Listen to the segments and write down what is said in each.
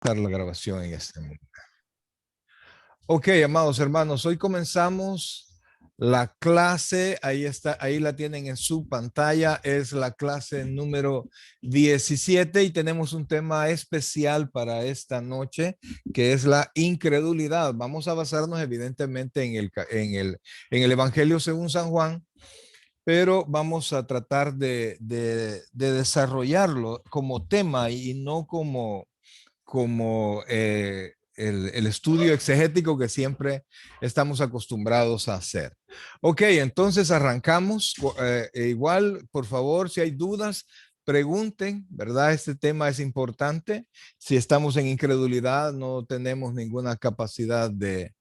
cortar la grabación en este momento. Ok, amados hermanos, hoy comenzamos la clase. Ahí está, ahí la tienen en su pantalla. Es la clase número 17 y tenemos un tema especial para esta noche, que es la incredulidad. Vamos a basarnos evidentemente en el Evangelio según San Juan, pero vamos a tratar de desarrollarlo como tema y no como el estudio exegético que siempre estamos acostumbrados a hacer. Ok, entonces arrancamos. Igual, por favor, si hay dudas, pregunten, ¿verdad? Este tema es importante. Si estamos en incredulidad, no tenemos ninguna capacidad de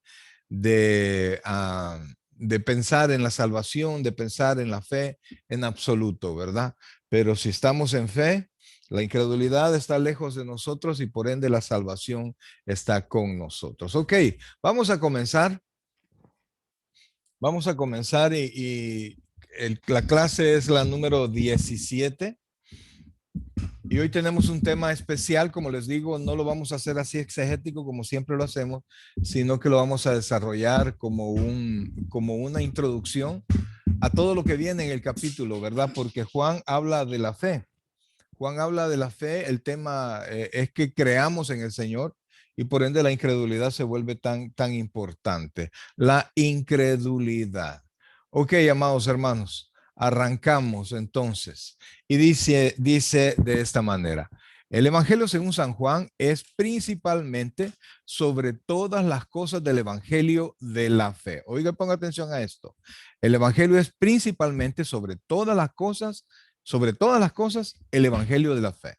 pensar en la salvación, de pensar en la fe en absoluto, ¿verdad? Pero si estamos en fe, la incredulidad está lejos de nosotros y por ende la salvación está con nosotros. Ok, vamos a comenzar. Vamos a comenzar la clase es la número 17. Y hoy tenemos un tema especial, como les digo, no lo vamos a hacer así exegético como siempre lo hacemos, sino que lo vamos a desarrollar como una introducción a todo lo que viene en el capítulo, ¿verdad? Porque Juan habla de la fe. Juan habla de la fe, el tema es que creamos en el Señor y por ende la incredulidad se vuelve tan importante. La incredulidad. Ok, amados hermanos, arrancamos entonces. Y dice de esta manera, el Evangelio según San Juan es principalmente sobre todas las cosas del Evangelio de la fe. Oiga, ponga atención a esto. El Evangelio es principalmente sobre todas las cosas, el Evangelio de la fe.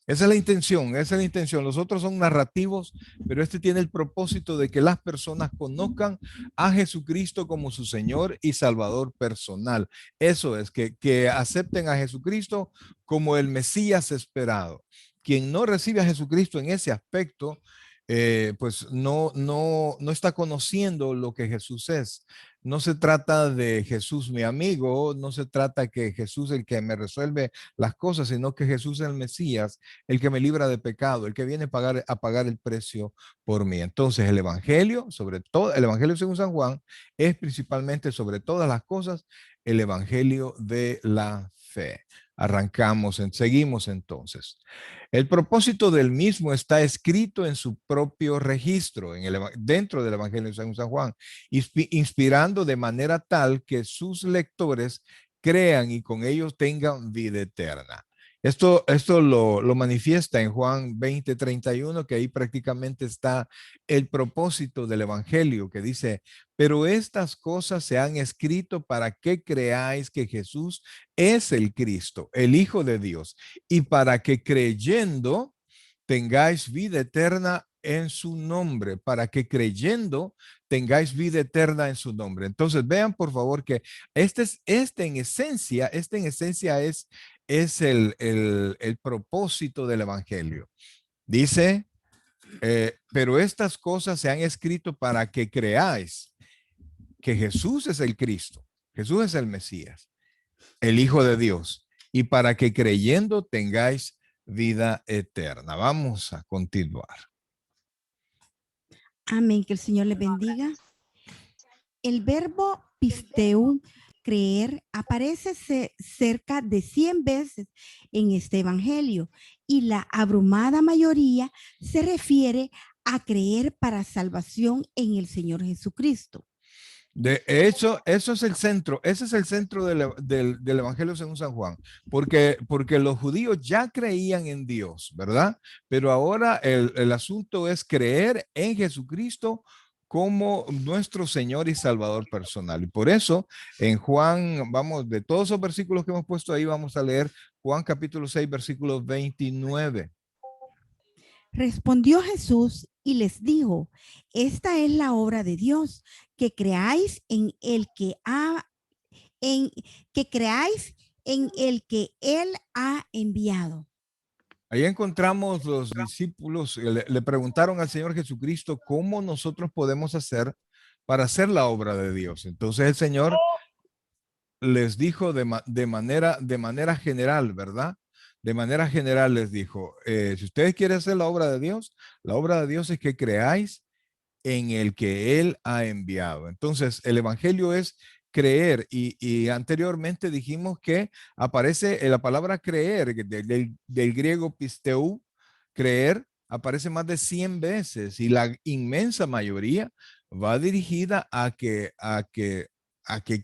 Esa es la intención, esa es la intención. Los otros son narrativos, pero este tiene el propósito de que las personas conozcan a Jesucristo como su Señor y Salvador personal. Eso es, que acepten a Jesucristo como el Mesías esperado. Quien no recibe a Jesucristo en ese aspecto, pues no está conociendo lo que Jesús es. No se trata de Jesús mi amigo, no se trata que Jesús el que me resuelve las cosas, sino que Jesús es el Mesías, el que me libra de pecado, el que viene a pagar el precio por mí. Entonces el Evangelio, sobre todo, el Evangelio según San Juan, es principalmente sobre todas las cosas el Evangelio de la fe. Seguimos entonces. El propósito del mismo está escrito en su propio registro, dentro del Evangelio según San Juan, inspirando de manera tal que sus lectores crean y con ellos tengan vida eterna. Esto lo manifiesta en Juan 20:31, que ahí prácticamente está el propósito del Evangelio, que dice, pero estas cosas se han escrito para que creáis que Jesús es el Cristo, el Hijo de Dios, y para que creyendo tengáis vida eterna en su nombre, para que creyendo tengáis vida eterna en su nombre. Entonces vean por favor que este en esencia es el propósito del Evangelio. Dice, pero estas cosas se han escrito para que creáis que Jesús es el Cristo, Jesús es el Mesías, el Hijo de Dios, y para que creyendo tengáis vida eterna. Vamos a continuar. Amén, que el Señor les bendiga. El verbo pisteu, creer, aparece cerca de 100 veces en este evangelio y la abrumada mayoría se refiere a creer para salvación en el Señor Jesucristo. De hecho, eso es el centro, ese es el centro del Evangelio según San Juan, porque los judíos ya creían en Dios, ¿verdad? Pero ahora el asunto es creer en Jesucristo como nuestro Señor y Salvador personal. Y por eso en Juan, vamos, de todos esos versículos que hemos puesto ahí, vamos a leer Juan capítulo 6, versículo 29. Respondió Jesús y les dijo, esta es la obra de Dios, que creáis en el que Él ha enviado. Ahí encontramos los discípulos, le preguntaron al Señor Jesucristo cómo nosotros podemos hacer para hacer la obra de Dios. Entonces el Señor les dijo de manera general, ¿verdad? de manera general les dijo, si ustedes quieren hacer la obra de Dios es que creáis en el que Él ha enviado. Entonces, el Evangelio es creer y anteriormente dijimos que aparece la palabra creer, del griego pisteu, creer, aparece más de 100 veces y la inmensa mayoría va dirigida a que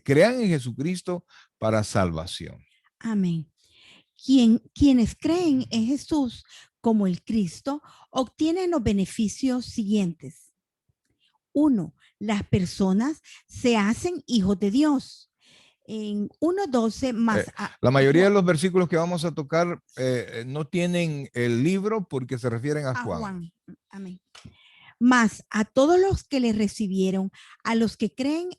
crean en Jesucristo para salvación. Amén. Quienes creen en Jesús como el Cristo obtienen los beneficios siguientes. 1. Las personas se hacen hijos de Dios. En 1:12 más. La mayoría de los versículos que vamos a tocar no tienen el libro porque se refieren a Juan. Juan. Amén. Más a todos los que le recibieron, a los que creen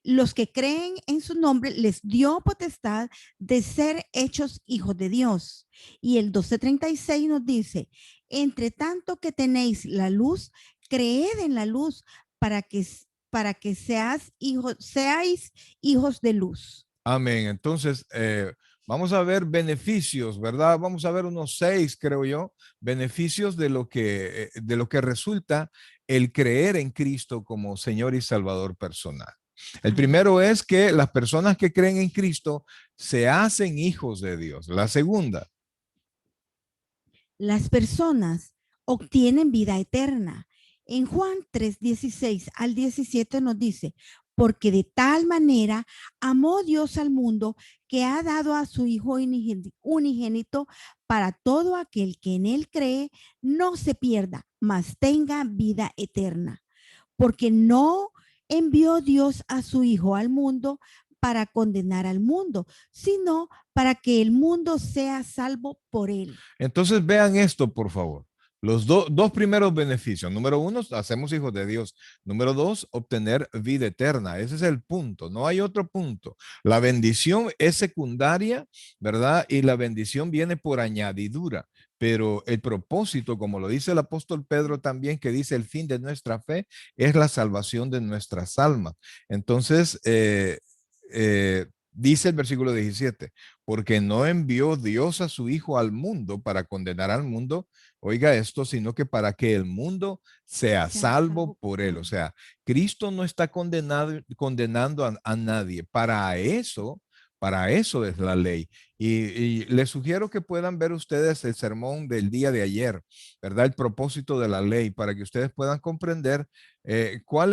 los que creen en su nombre, les dio potestad de ser hechos hijos de Dios. Y el 12:36 nos dice, entre tanto que tenéis la luz, creed en la luz para que seáis hijos de luz. Amén. Entonces, vamos a ver beneficios, ¿verdad? Vamos a ver unos 6, creo yo, beneficios de lo que resulta el creer en Cristo como Señor y Salvador personal. El primero es que las personas que creen en Cristo se hacen hijos de Dios. La segunda, las personas obtienen vida eterna. En Juan 3:16 al 17 nos dice, porque de tal manera amó Dios al mundo que ha dado a su Hijo unigénito para todo aquel que en él cree no se pierda, mas tenga vida eterna. Porque no envió Dios a su Hijo al mundo para condenar al mundo, sino para que el mundo sea salvo por él. entonces vean esto, por favor. Los dos primeros beneficios. Número 1, hacemos hijos de Dios. Número 2, obtener vida eterna. Ese es el punto. No hay otro punto. La bendición es secundaria, ¿verdad? Y la bendición viene por añadidura. Pero el propósito, como lo dice el apóstol Pedro también, que dice el fin de nuestra fe es la salvación de nuestras almas. Entonces, dice el versículo 17, porque no envió Dios a su Hijo al mundo para condenar al mundo, oiga esto, sino que para que el mundo sea salvo por él. O sea, Cristo no está condenando a nadie. Para eso es la ley. Y les sugiero que puedan ver ustedes el sermón del día de ayer, ¿verdad? El propósito de la ley, para que ustedes puedan comprender cuál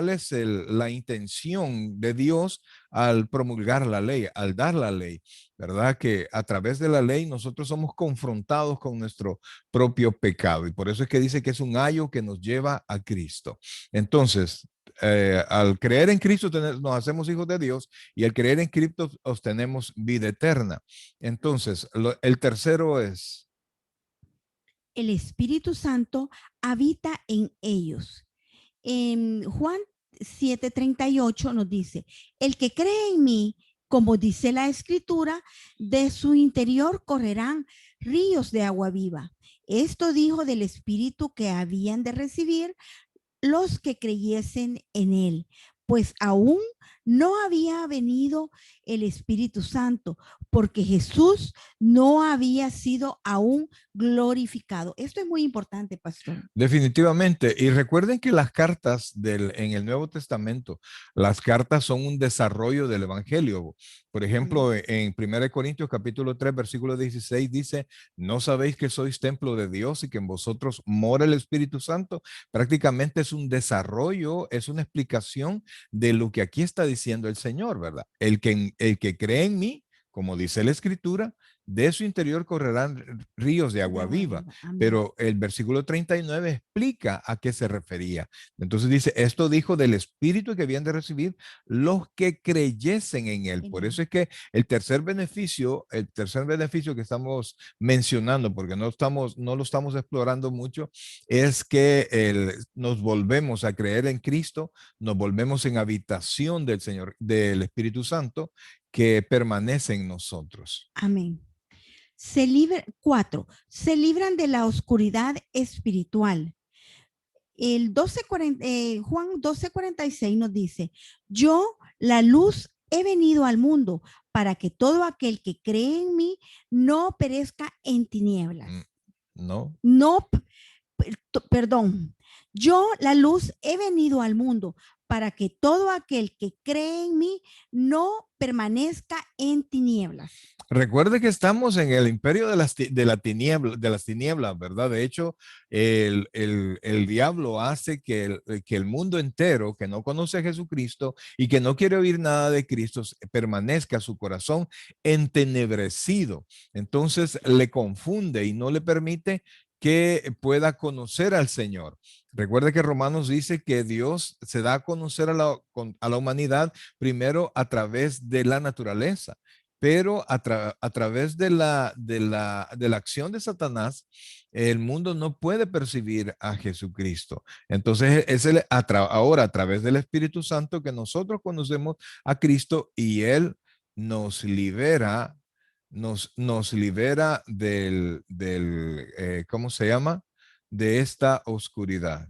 es la intención de Dios al promulgar la ley, al dar la ley, ¿verdad? Que a través de la ley nosotros somos confrontados con nuestro propio pecado y por eso es que dice que es un ayo que nos lleva a Cristo. Entonces, al creer en Cristo nos hacemos hijos de Dios y al creer en Cristo obtenemos vida eterna. Entonces, el tercero es... El Espíritu Santo habita en ellos. En Juan 7:38 nos dice, el que cree en mí, como dice la escritura, de su interior correrán ríos de agua viva. Esto dijo del Espíritu que habían de recibir los que creyesen en él, pues aún no había venido el Espíritu Santo, porque Jesús no había sido aún glorificado. Esto es muy importante, pastor. Definitivamente. Y recuerden que las cartas en el Nuevo Testamento, las cartas son un desarrollo del Evangelio. Por ejemplo, en 1 Corintios capítulo 3, versículo 16 dice, ¿no sabéis que sois templo de Dios y que en vosotros mora el Espíritu Santo? Prácticamente es un desarrollo, es una explicación de lo que aquí está diciendo el Señor, ¿verdad? El que cree en mí, como dice la Escritura, de su interior correrán ríos de agua viva. Pero el versículo 39 explica a qué se refería. Entonces dice, esto dijo del Espíritu que habían de recibir los que creyesen en él. Por eso es que el tercer beneficio que estamos mencionando, porque no lo estamos explorando mucho, es que nos volvemos a creer en Cristo, nos volvemos en habitación del Señor, del Espíritu Santo, que permanece en nosotros. Amén. 4. Se libran de la oscuridad espiritual. Juan 12:46 nos dice, yo, la luz, he venido al mundo para que todo aquel que cree en mí no perezca en tinieblas. No. No, perdón. Yo, la luz, he venido al mundo para que todo aquel que cree en mí no permanezca en tinieblas. Recuerde que estamos en el imperio de las tinieblas, ¿verdad? De hecho, el diablo hace que el mundo entero que no conoce a Jesucristo y que no quiere oír nada de Cristo permanezca su corazón entenebrecido. Entonces le confunde y no le permite que pueda conocer al Señor. Recuerde que Romanos dice que Dios se da a conocer a la humanidad primero a través de la naturaleza, pero a través de la acción de Satanás, el mundo no puede percibir a Jesucristo. Entonces, ahora a través del Espíritu Santo que nosotros conocemos a Cristo y Él nos libera, nos libera ¿cómo se llama? De esta oscuridad.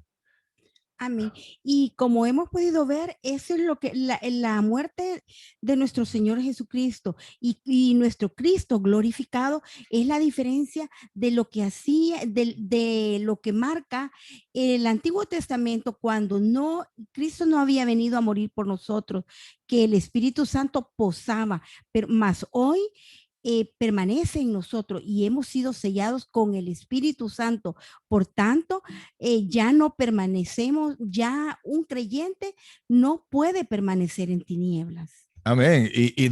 Amén. Y como hemos podido ver, eso es lo que la muerte de nuestro Señor Jesucristo y nuestro Cristo glorificado es la diferencia de lo que hacía, de lo que marca el Antiguo Testamento cuando Cristo no había venido a morir por nosotros, que el Espíritu Santo posaba, pero más hoy permanece en nosotros y hemos sido sellados con el Espíritu Santo. Por tanto, ya no permanecemos, ya un creyente no puede permanecer en tinieblas. Amén. Y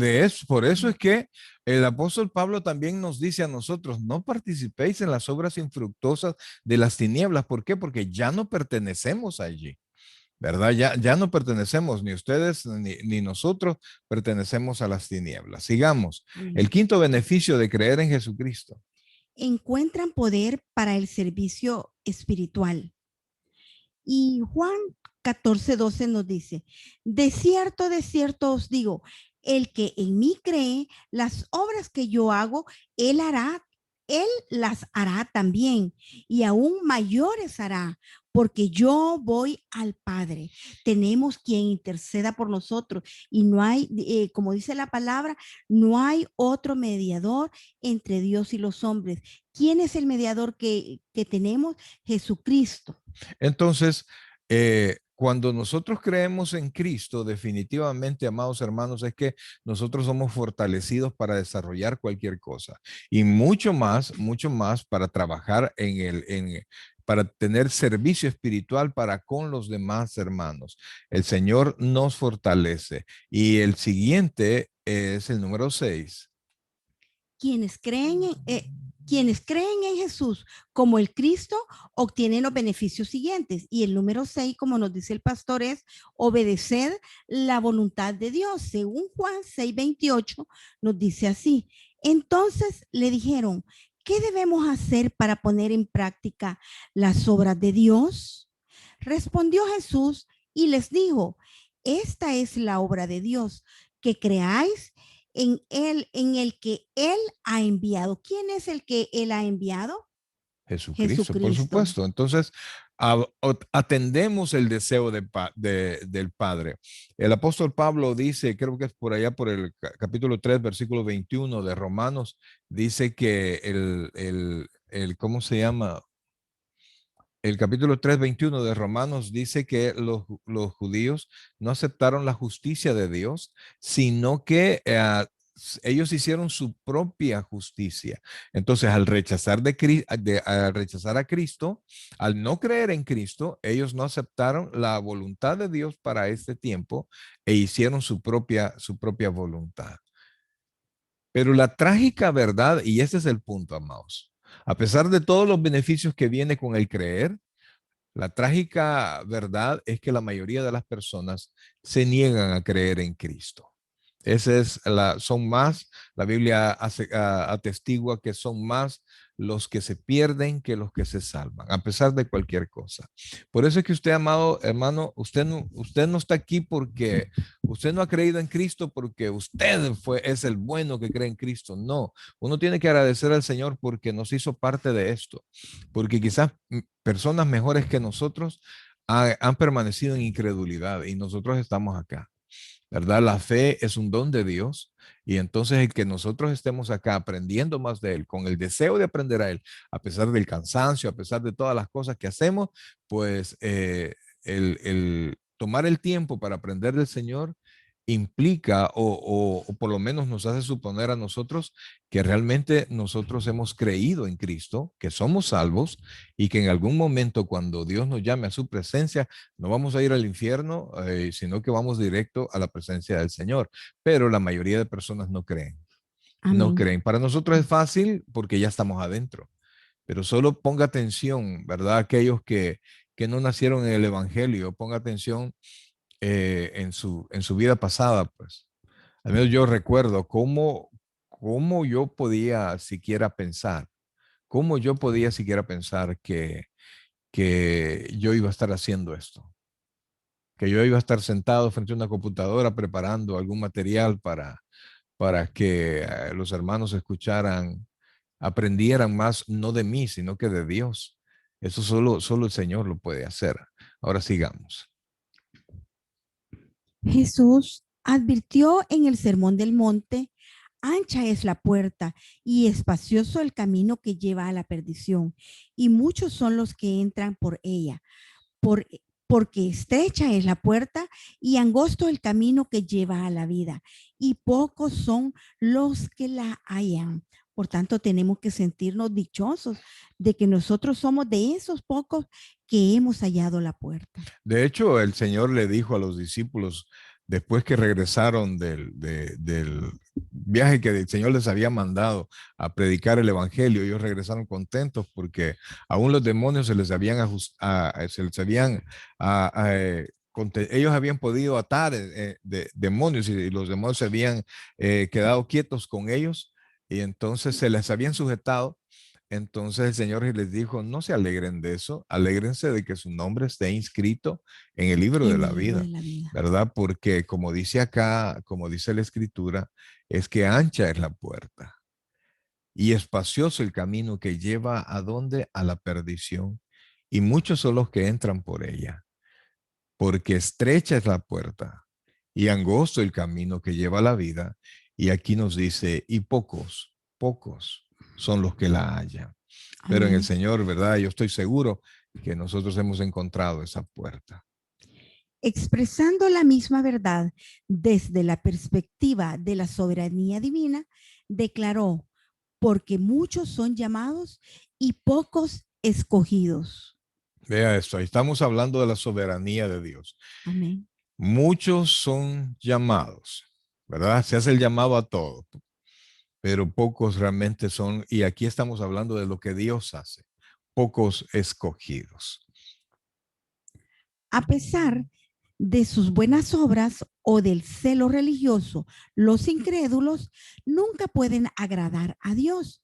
por eso es que el apóstol Pablo también nos dice a nosotros, no participéis en las obras infructuosas de las tinieblas. ¿Por qué? Porque ya no pertenecemos allí, ¿verdad? Ya no pertenecemos, ni ustedes ni nosotros pertenecemos a las tinieblas. Sigamos. El quinto beneficio de creer en Jesucristo. Encuentran poder para el servicio espiritual. Y Juan 14:12 nos dice, de cierto os digo, el que en mí cree, las obras que yo hago, él las hará también, y aún mayores hará, porque yo voy al Padre. Tenemos quien interceda por nosotros, y no hay, como dice la palabra, no hay otro mediador entre Dios y los hombres. ¿Quién es el mediador que tenemos? Jesucristo. Entonces, cuando nosotros creemos en Cristo, definitivamente, amados hermanos, es que nosotros somos fortalecidos para desarrollar cualquier cosa y mucho más para trabajar para tener servicio espiritual para con los demás hermanos. El Señor nos fortalece. Y el siguiente es el número 6. Quienes creen en Jesús como el Cristo obtienen los beneficios siguientes. Y el número 6, como nos dice el pastor, es obedecer la voluntad de Dios. Según Juan 6:28, nos dice así. Entonces le dijeron, ¿qué debemos hacer para poner en práctica las obras de Dios? Respondió Jesús y les dijo, esta es la obra de Dios, que creáis en el que Él ha enviado. ¿Quién es el que Él ha enviado? Jesucristo, por supuesto. Entonces, atendemos el deseo del Padre. El apóstol Pablo dice, creo que es por allá por el capítulo 3, versículo 21 de Romanos, dice que ¿cómo se llama? El capítulo 3, 21 de Romanos dice que los judíos no aceptaron la justicia de Dios, sino que ellos hicieron su propia justicia. Entonces, al rechazar a Cristo, al no creer en Cristo, ellos no aceptaron la voluntad de Dios para este tiempo e hicieron su propia voluntad. Pero la trágica verdad, y ese es el punto, amados, a pesar de todos los beneficios que viene con el creer, la trágica verdad es que la mayoría de las personas se niegan a creer en Cristo. Son más, la Biblia atestigua que son más los que se pierden que los que se salvan, a pesar de cualquier cosa. Por eso es que usted, amado hermano, usted no está aquí porque usted no ha creído en Cristo porque usted es el bueno que cree en Cristo. No, uno tiene que agradecer al Señor porque nos hizo parte de esto, porque quizás personas mejores que nosotros han permanecido en incredulidad y nosotros estamos acá. ¿verdad? La fe es un don de Dios. Y entonces el que nosotros estemos acá aprendiendo más de Él, con el deseo de aprender a Él, a pesar del cansancio, a pesar de todas las cosas que hacemos, pues el tomar el tiempo para aprender del Señor implica o por lo menos nos hace suponer a nosotros que realmente nosotros hemos creído en Cristo, que somos salvos y que en algún momento cuando Dios nos llame a su presencia, no vamos a ir al infierno, sino que vamos directo a la presencia del Señor. Pero la mayoría de personas no creen, no Amén. creen. Para nosotros es fácil porque ya estamos adentro, pero solo ponga atención, ¿verdad? Aquellos que no nacieron en el Evangelio, ponga atención en su vida pasada, pues. Al menos yo recuerdo cómo yo podía siquiera pensar, cómo yo podía siquiera pensar que yo iba a estar haciendo esto, que yo iba a estar sentado frente a una computadora preparando algún material para que los hermanos escucharan, aprendieran más, no de mí, sino que de Dios. Eso solo el Señor lo puede hacer. Ahora sigamos. Jesús advirtió en el Sermón del Monte: ancha es la puerta y espacioso el camino que lleva a la perdición, y muchos son los que entran por ella, por, porque estrecha es la puerta y angosto el camino que lleva a la vida, y pocos son los que la hallan. Por tanto, tenemos que sentirnos dichosos de que nosotros somos de esos pocos que hemos hallado la puerta. De hecho, el Señor le dijo a los discípulos, después que regresaron del viaje que el Señor les había mandado a predicar el Evangelio, ellos regresaron contentos porque aún los demonios se les habían se les habían, ellos habían podido atar demonios y los demonios se habían quedado quietos con ellos y entonces se les habían sujetado. Entonces el Señor les dijo, no se alegren de eso, alégrense de que su nombre esté inscrito en el libro de En la el libro de vida, la vida. ¿verdad? Porque como dice acá, como dice la escritura, es que ancha es la puerta y espacioso el camino que lleva a dónde, a la perdición. Y muchos son los que entran por ella, porque estrecha es la puerta y angosto el camino que lleva a la vida. Y aquí nos dice, y pocos son los que la hallan. Pero en el Amén. Señor, ¿verdad? Yo estoy seguro que nosotros hemos encontrado esa puerta. Expresando la misma verdad desde la perspectiva de la soberanía divina, declaró: porque muchos son llamados y pocos escogidos. Vea esto, ahí estamos hablando de la soberanía de Dios. Amén. Muchos son llamados, ¿verdad? Se hace el llamado a todos, pero pocos realmente son, y aquí estamos hablando de lo que Dios hace, pocos escogidos. A pesar de sus buenas obras o del celo religioso, los incrédulos nunca pueden agradar a Dios.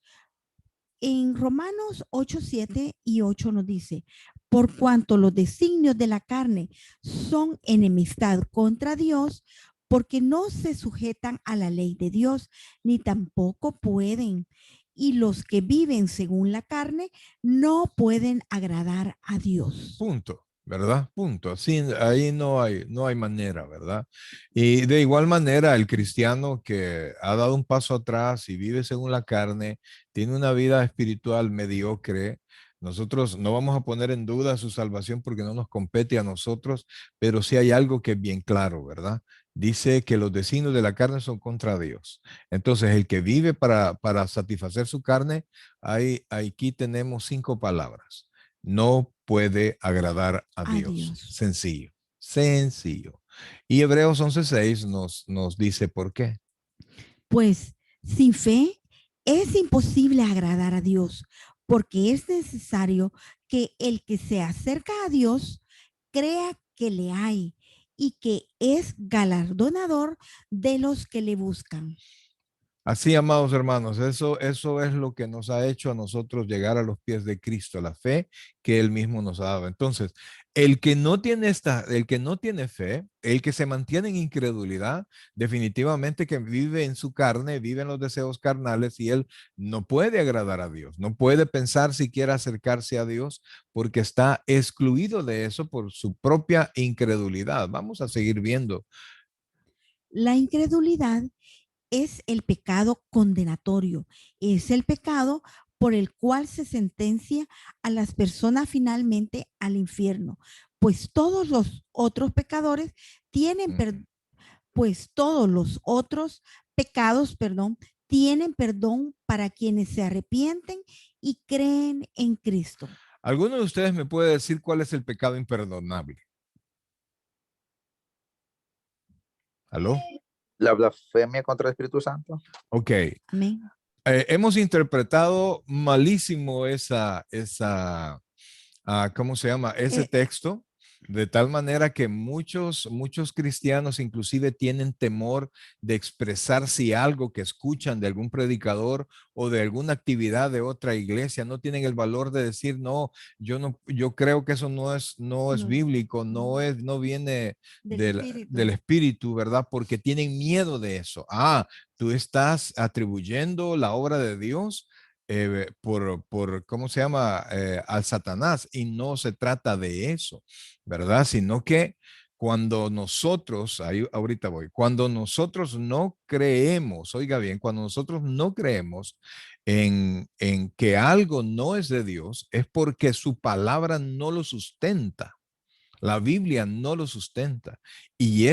En Romanos 8, 7 y 8 nos dice: por cuanto los designios de la carne son enemistad contra Dios, porque no se sujetan a la ley de Dios, ni tampoco pueden. Y los que viven según la carne no pueden agradar a Dios. Punto, ¿verdad? Punto. Así, ahí no hay manera, ¿verdad? Y de igual manera, el cristiano que ha dado un paso atrás y vive según la carne, tiene una vida espiritual mediocre. Nosotros no vamos a poner en duda su salvación porque no nos compete a nosotros, pero sí hay algo que es bien claro, ¿verdad? Dice que los designios de la carne son contra Dios. Entonces, el que vive para satisfacer su carne, aquí tenemos 5 palabras: no puede agradar a A Dios. Dios. Sencillo, sencillo. Y Hebreos 11:6 nos dice por qué. Pues sin fe es imposible agradar a Dios, porque es necesario que el que se acerca a Dios crea que le hay y que es galardonador de los que le buscan. Así, amados hermanos, eso es lo que nos ha hecho a nosotros llegar a los pies de Cristo, la fe que Él mismo nos ha dado. Entonces, el que no tiene fe, el que se mantiene en incredulidad, definitivamente que vive en su carne, vive en los deseos carnales y él no puede agradar a Dios, no puede pensar siquiera acercarse a Dios porque está excluido de eso por su propia incredulidad. Vamos a seguir viendo La incredulidad es el pecado condenatorio, es el pecado por el cual se sentencia a las personas finalmente al infierno, pues todos los otros pecadores tienen, Ujú. pues todos los otros pecados, tienen perdón para quienes se arrepienten y creen en Cristo. ¿Alguno de ustedes me puede decir cuál es el pecado imperdonable? ¿Aló? La blasfemia contra el Espíritu Santo. Ok. Amén. Hemos interpretado malísimo ¿cómo se llama? Ese Eh, texto, de tal manera que muchos cristianos inclusive tienen temor de expresar si algo que escuchan de algún predicador o de alguna actividad de otra iglesia, no tienen el valor de decir, no, yo creo que eso no es no es bíblico, no viene del Espíritu. del espíritu, ¿verdad? Porque tienen miedo de eso. Tú estás atribuyendo la obra de Dios ¿cómo se llama? Al Satanás, y no se trata de eso, ¿verdad? Sino que cuando nosotros, ahí ahorita voy, cuando nosotros no creemos, oiga bien, cuando nosotros no creemos en que algo no es de Dios, es porque su palabra no lo sustenta. La Biblia no lo sustenta. Y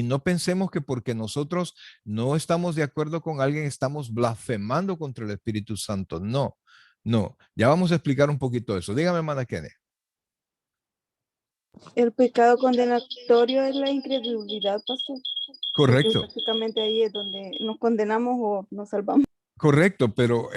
no pensemos que porque nosotros no estamos de acuerdo con alguien, estamos blasfemando contra el Espíritu Santo. No, no. Ya vamos a explicar un poquito eso. Dígame, hermana Kenneth. El pecado condenatorio es la incredulidad, pastor, porque Correcto. prácticamente ahí es donde nos condenamos o nos salvamos. Correcto, pero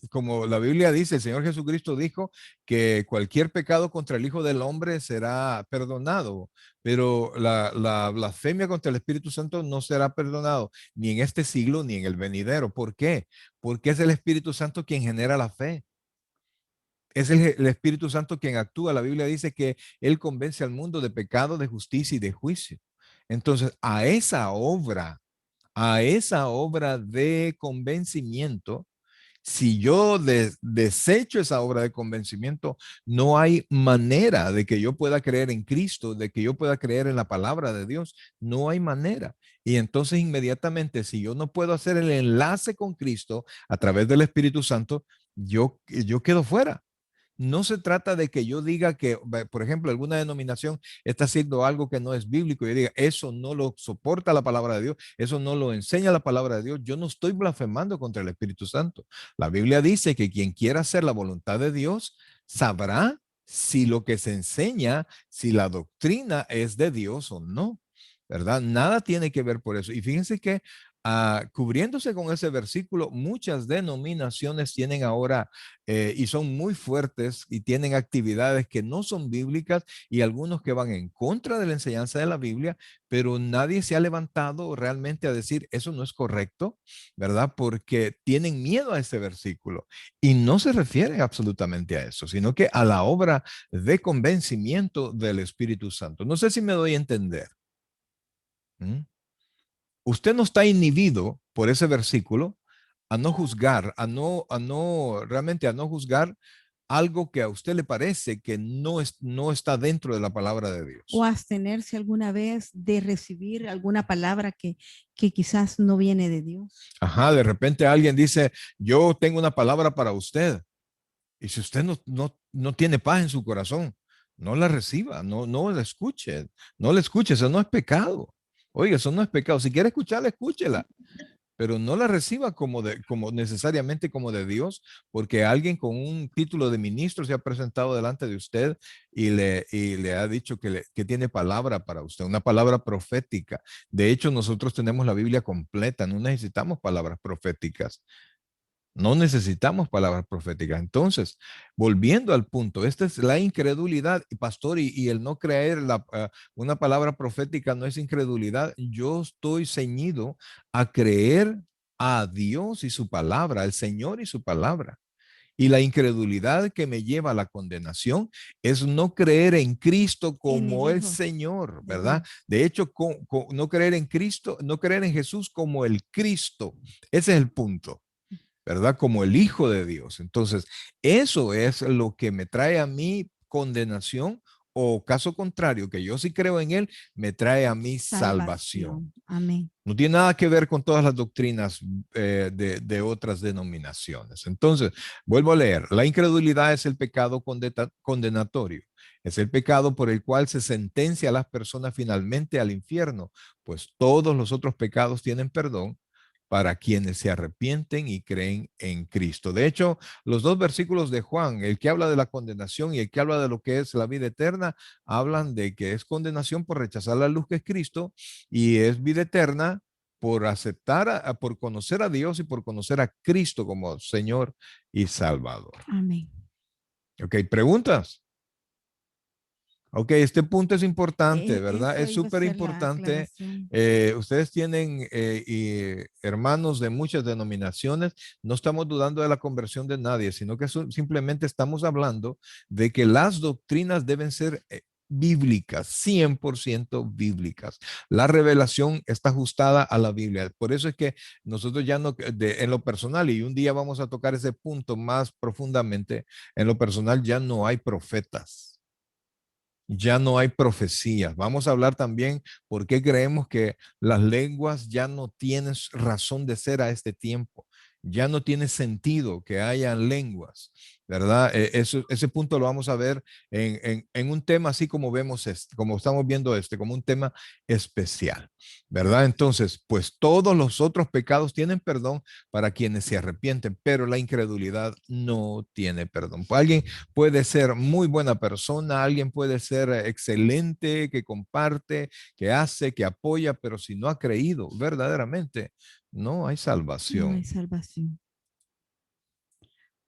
como la Biblia dice, el Señor Jesucristo dijo que cualquier pecado contra el Hijo del Hombre será perdonado, pero la blasfemia contra el Espíritu Santo no será perdonado ni en este siglo ni en el venidero. ¿Por qué? Porque es el Espíritu Santo quien genera la fe. Es el Espíritu Santo quien actúa. La Biblia dice que Él convence al mundo de pecado, de justicia y de juicio. Entonces, a esa obra de convencimiento, si yo desecho esa obra de convencimiento, no hay manera de que yo pueda creer en Cristo, de que yo pueda creer en la palabra de Dios. No hay manera. Y entonces inmediatamente, si yo no puedo hacer el enlace con Cristo a través del Espíritu Santo, yo quedo fuera. No se trata de que yo diga que, por ejemplo, alguna denominación está haciendo algo que no es bíblico y yo diga, eso no lo soporta la palabra de Dios, eso no lo enseña la palabra de Dios. Yo no estoy blasfemando contra el Espíritu Santo. La Biblia dice que quien quiera hacer la voluntad de Dios sabrá si lo que se enseña, si la doctrina es de Dios o no, ¿verdad? Nada tiene que ver por eso. Y fíjense que cubriéndose con ese versículo, muchas denominaciones tienen ahora y son muy fuertes y tienen actividades que no son bíblicas y algunos que van en contra de la enseñanza de la Biblia, pero nadie se ha levantado realmente a decir eso no es correcto, ¿verdad? Porque tienen miedo a ese versículo y no se refiere absolutamente a eso, sino que a la obra de convencimiento del Espíritu Santo. No sé si me doy a entender. ¿Mm? Usted no está inhibido por ese versículo a no juzgar, realmente a no juzgar algo que a usted le parece que no está dentro de la palabra de Dios. O abstenerse alguna vez de recibir alguna palabra que quizás no viene de Dios. Ajá, de repente alguien dice, yo tengo una palabra para usted. Y si usted no tiene paz en su corazón, no la reciba, no la escuche, no la escuche, eso no es pecado. Oiga, eso no es pecado. Si quiere escucharla, escúchela, pero no la reciba como necesariamente como de Dios, porque alguien con un título de ministro se ha presentado delante de usted y le ha dicho que tiene palabra para usted, una palabra profética. De hecho, nosotros tenemos la Biblia completa, no necesitamos palabras proféticas. No necesitamos palabras proféticas. Entonces, volviendo al punto, esta es la incredulidad, pastor, y el no creer una palabra profética no es incredulidad. Yo estoy ceñido a creer a Dios y su palabra, al Señor y su palabra. Y la incredulidad que me lleva a la condenación es no creer en Cristo En el como el Hijo Señor, de ¿verdad? Dios. De hecho, no creer en Cristo, no creer en Jesús como el Cristo. Ese es el punto. ¿Verdad? Como el Hijo de Dios. Entonces, eso es lo que me trae a mí condenación o caso contrario, que yo sí creo en él, me trae a mí salvación. Amén. No tiene nada que ver con todas las doctrinas de otras denominaciones. Entonces, vuelvo a leer. La incredulidad es el pecado condenatorio. Es el pecado por el cual se sentencia a las personas finalmente al infierno, pues todos los otros pecados tienen perdón para quienes se arrepienten y creen en Cristo. De hecho, los dos versículos de Juan, el que habla de la condenación y el que habla de lo que es la vida eterna, hablan de que es condenación por rechazar la luz que es Cristo y es vida eterna por aceptar, por conocer a Dios y por conocer a Cristo como Señor y Salvador. Amén. Ok, preguntas. Ok, este punto es importante, Eso ¿verdad? Es iba a súper ser la importante. aclaración. Ustedes tienen hermanos de muchas denominaciones. No estamos dudando de la conversión de nadie, sino que simplemente estamos hablando de que las doctrinas deben ser bíblicas, 100% bíblicas. La revelación está ajustada a la Biblia. Por eso es que nosotros ya no, en lo personal, y un día vamos a tocar ese punto más profundamente, en lo personal ya no hay profetas. Ya no hay profecías. Vamos a hablar también por qué creemos que las lenguas ya no tienen razón de ser a este tiempo. Ya no tiene sentido que hayan lenguas, ¿verdad? Ese punto lo vamos a ver en un tema así como vemos este, como estamos viendo este, como un tema especial, ¿verdad? Entonces, pues todos los otros pecados tienen perdón para quienes se arrepienten, pero la incredulidad no tiene perdón. Alguien puede ser muy buena persona, alguien puede ser excelente, que comparte, que hace, que apoya, pero si no ha creído verdaderamente, no hay No hay salvación. salvación.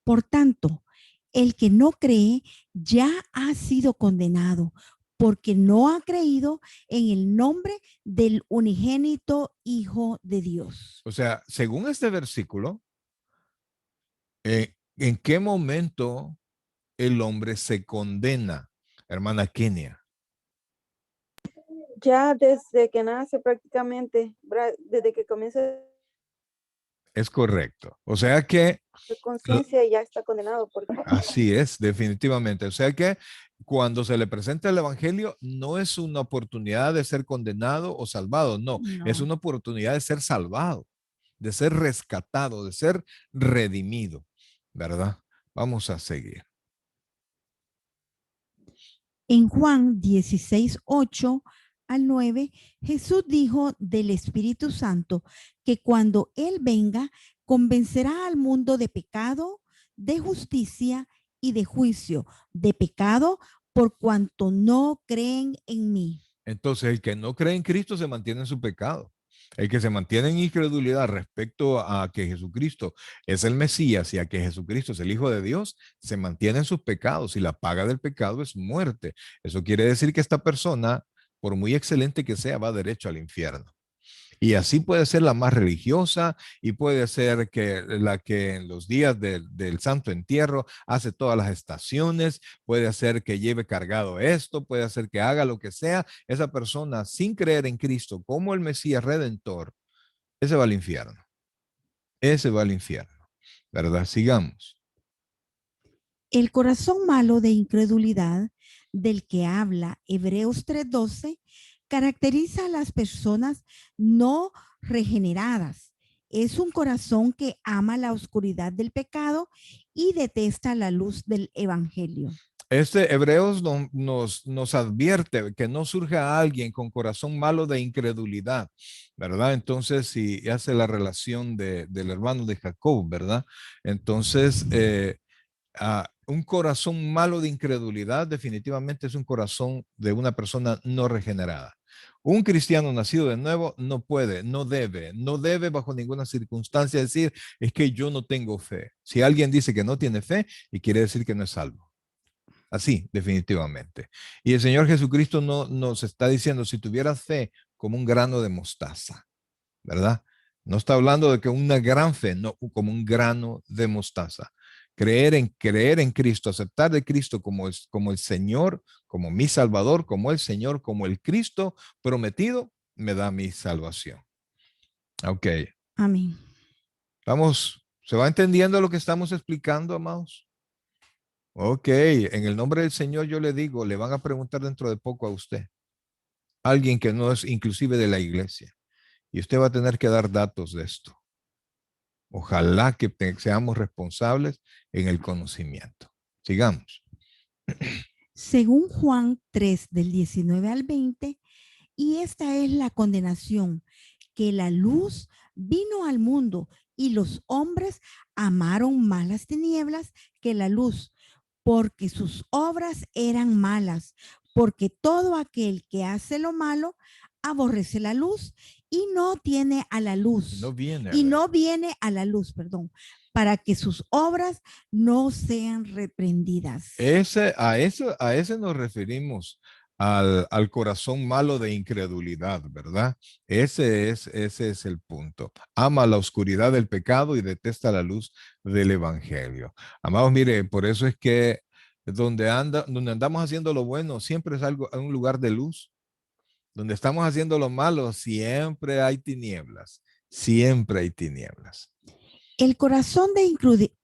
Por tanto, el que no cree ya ha sido condenado porque no ha creído en el nombre del unigénito Hijo de Dios. O sea, según este versículo, ¿en qué momento el hombre se condena, hermana Kenia? Ya desde que nace prácticamente, desde que comienza Es correcto. O sea que su conciencia ya está condenado porque así es, definitivamente. O sea que cuando se le presenta el evangelio, no es una oportunidad de ser condenado o salvado, no, es No. una oportunidad de ser salvado, de ser rescatado, de ser redimido, ¿verdad? Vamos a seguir. En Juan 16, 8 al 9, Jesús dijo del Espíritu Santo que cuando Él venga, convencerá al mundo de pecado, de justicia y de juicio. De pecado por cuanto no creen en mí. Entonces, el que no cree en Cristo se mantiene en su pecado. El que se mantiene en incredulidad respecto a que Jesucristo es el Mesías y a que Jesucristo es el Hijo de Dios, se mantiene en sus pecados y la paga del pecado es muerte. Eso quiere decir que esta persona, por muy excelente que sea, va derecho al infierno. Y así puede ser la más religiosa y puede ser que la que en los días del Santo Entierro hace todas las estaciones, puede hacer que lleve cargado esto, puede hacer que haga lo que sea. Esa persona sin creer en Cristo como el Mesías Redentor, ese va al infierno. Ese va al infierno, ¿verdad? Sigamos. El corazón malo de incredulidad del que habla Hebreos 3:12 caracteriza a las personas no regeneradas. Es un corazón que ama la oscuridad del pecado y detesta la luz del evangelio. Este Hebreos nos advierte que no surja alguien con corazón malo de incredulidad, ¿verdad? Entonces, si hace la relación del hermano de Jacob, ¿verdad? Entonces, un corazón malo de incredulidad definitivamente es un corazón de una persona no regenerada. Un cristiano nacido de nuevo no puede, no debe bajo ninguna circunstancia decir, es que yo no tengo fe. Si alguien dice que no tiene fe, y quiere decir que no es salvo. Así, definitivamente. Y el Señor Jesucristo no nos está diciendo, si tuvieras fe como un grano de mostaza, ¿verdad? No está hablando de que una gran fe, no, como un grano de mostaza. Creer en Cristo, aceptar de Cristo como el Señor, como mi Salvador, como el Señor, como el Cristo prometido, me da mi salvación. Ok, Amén. vamos, ¿se va entendiendo lo que estamos explicando, amados? Ok, en el nombre del Señor yo le digo, le van a preguntar dentro de poco a usted, alguien que no es inclusive de la iglesia, y usted va a tener que dar datos de esto. Ojalá que seamos responsables en el conocimiento. Sigamos. Según Juan 3 del 19 al 20, y esta es la condenación, que la luz vino al mundo y los hombres amaron más las tinieblas que la luz, porque sus obras eran malas, porque todo aquel que hace lo malo aborrece la luz y no tiene a la luz No viene. y no viene a la luz, perdón, para que sus obras no sean reprendidas. A ese nos referimos al corazón malo de incredulidad, ¿verdad? Ese es el punto. Ama la oscuridad del pecado y detesta la luz del evangelio. Amados, mire, por eso es que donde andamos haciendo lo bueno, siempre es un lugar de luz. Donde estamos haciendo lo malo, siempre hay tinieblas. Siempre hay tinieblas. El corazón de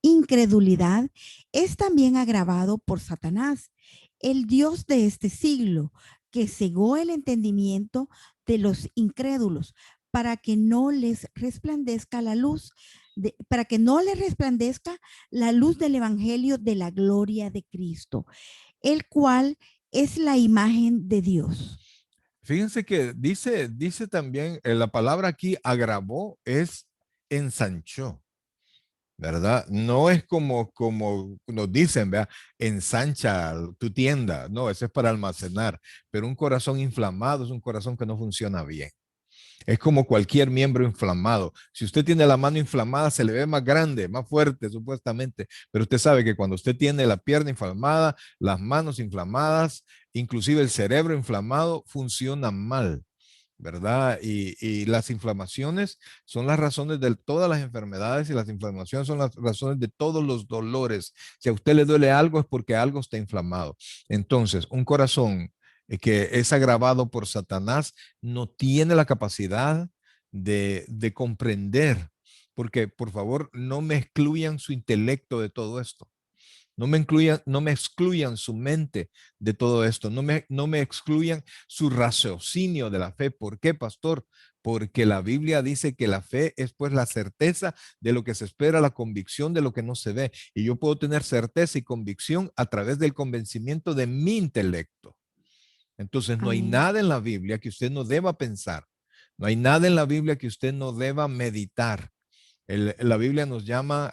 incredulidad es también agravado por Satanás, el Dios de este siglo, que cegó el entendimiento de los incrédulos para que no les resplandezca la luz, para que no les resplandezca la luz del evangelio de la gloria de Cristo, el cual es la imagen de Dios. Fíjense que dice también, la palabra aquí agravó es ensanchó, ¿verdad? No es como nos dicen, ¿verdad? Ensancha tu tienda. No, eso es para almacenar. Pero un corazón inflamado es un corazón que no funciona bien. Es como cualquier miembro inflamado. Si usted tiene la mano inflamada, se le ve más grande, más fuerte, supuestamente. Pero usted sabe que cuando usted tiene la pierna inflamada, las manos inflamadas, inclusive el cerebro inflamado, funciona mal, ¿verdad? Y las inflamaciones son las razones de todas las enfermedades y las inflamaciones son las razones de todos los dolores. Si a usted le duele algo es porque algo está inflamado. Entonces, un corazón que es agravado por Satanás no tiene la capacidad de comprender, porque por favor no me excluyan su intelecto de todo esto. No me excluyan su mente de todo esto. No me excluyan su raciocinio de la fe. ¿Por qué, pastor? Porque la Biblia dice que la fe es pues la certeza de lo que se espera, la convicción de lo que no se ve. Y yo puedo tener certeza y convicción a través del convencimiento de mi intelecto. Entonces no hay Amén. nada en la Biblia que usted no deba pensar. No hay nada en la Biblia que usted no deba meditar. La Biblia nos llama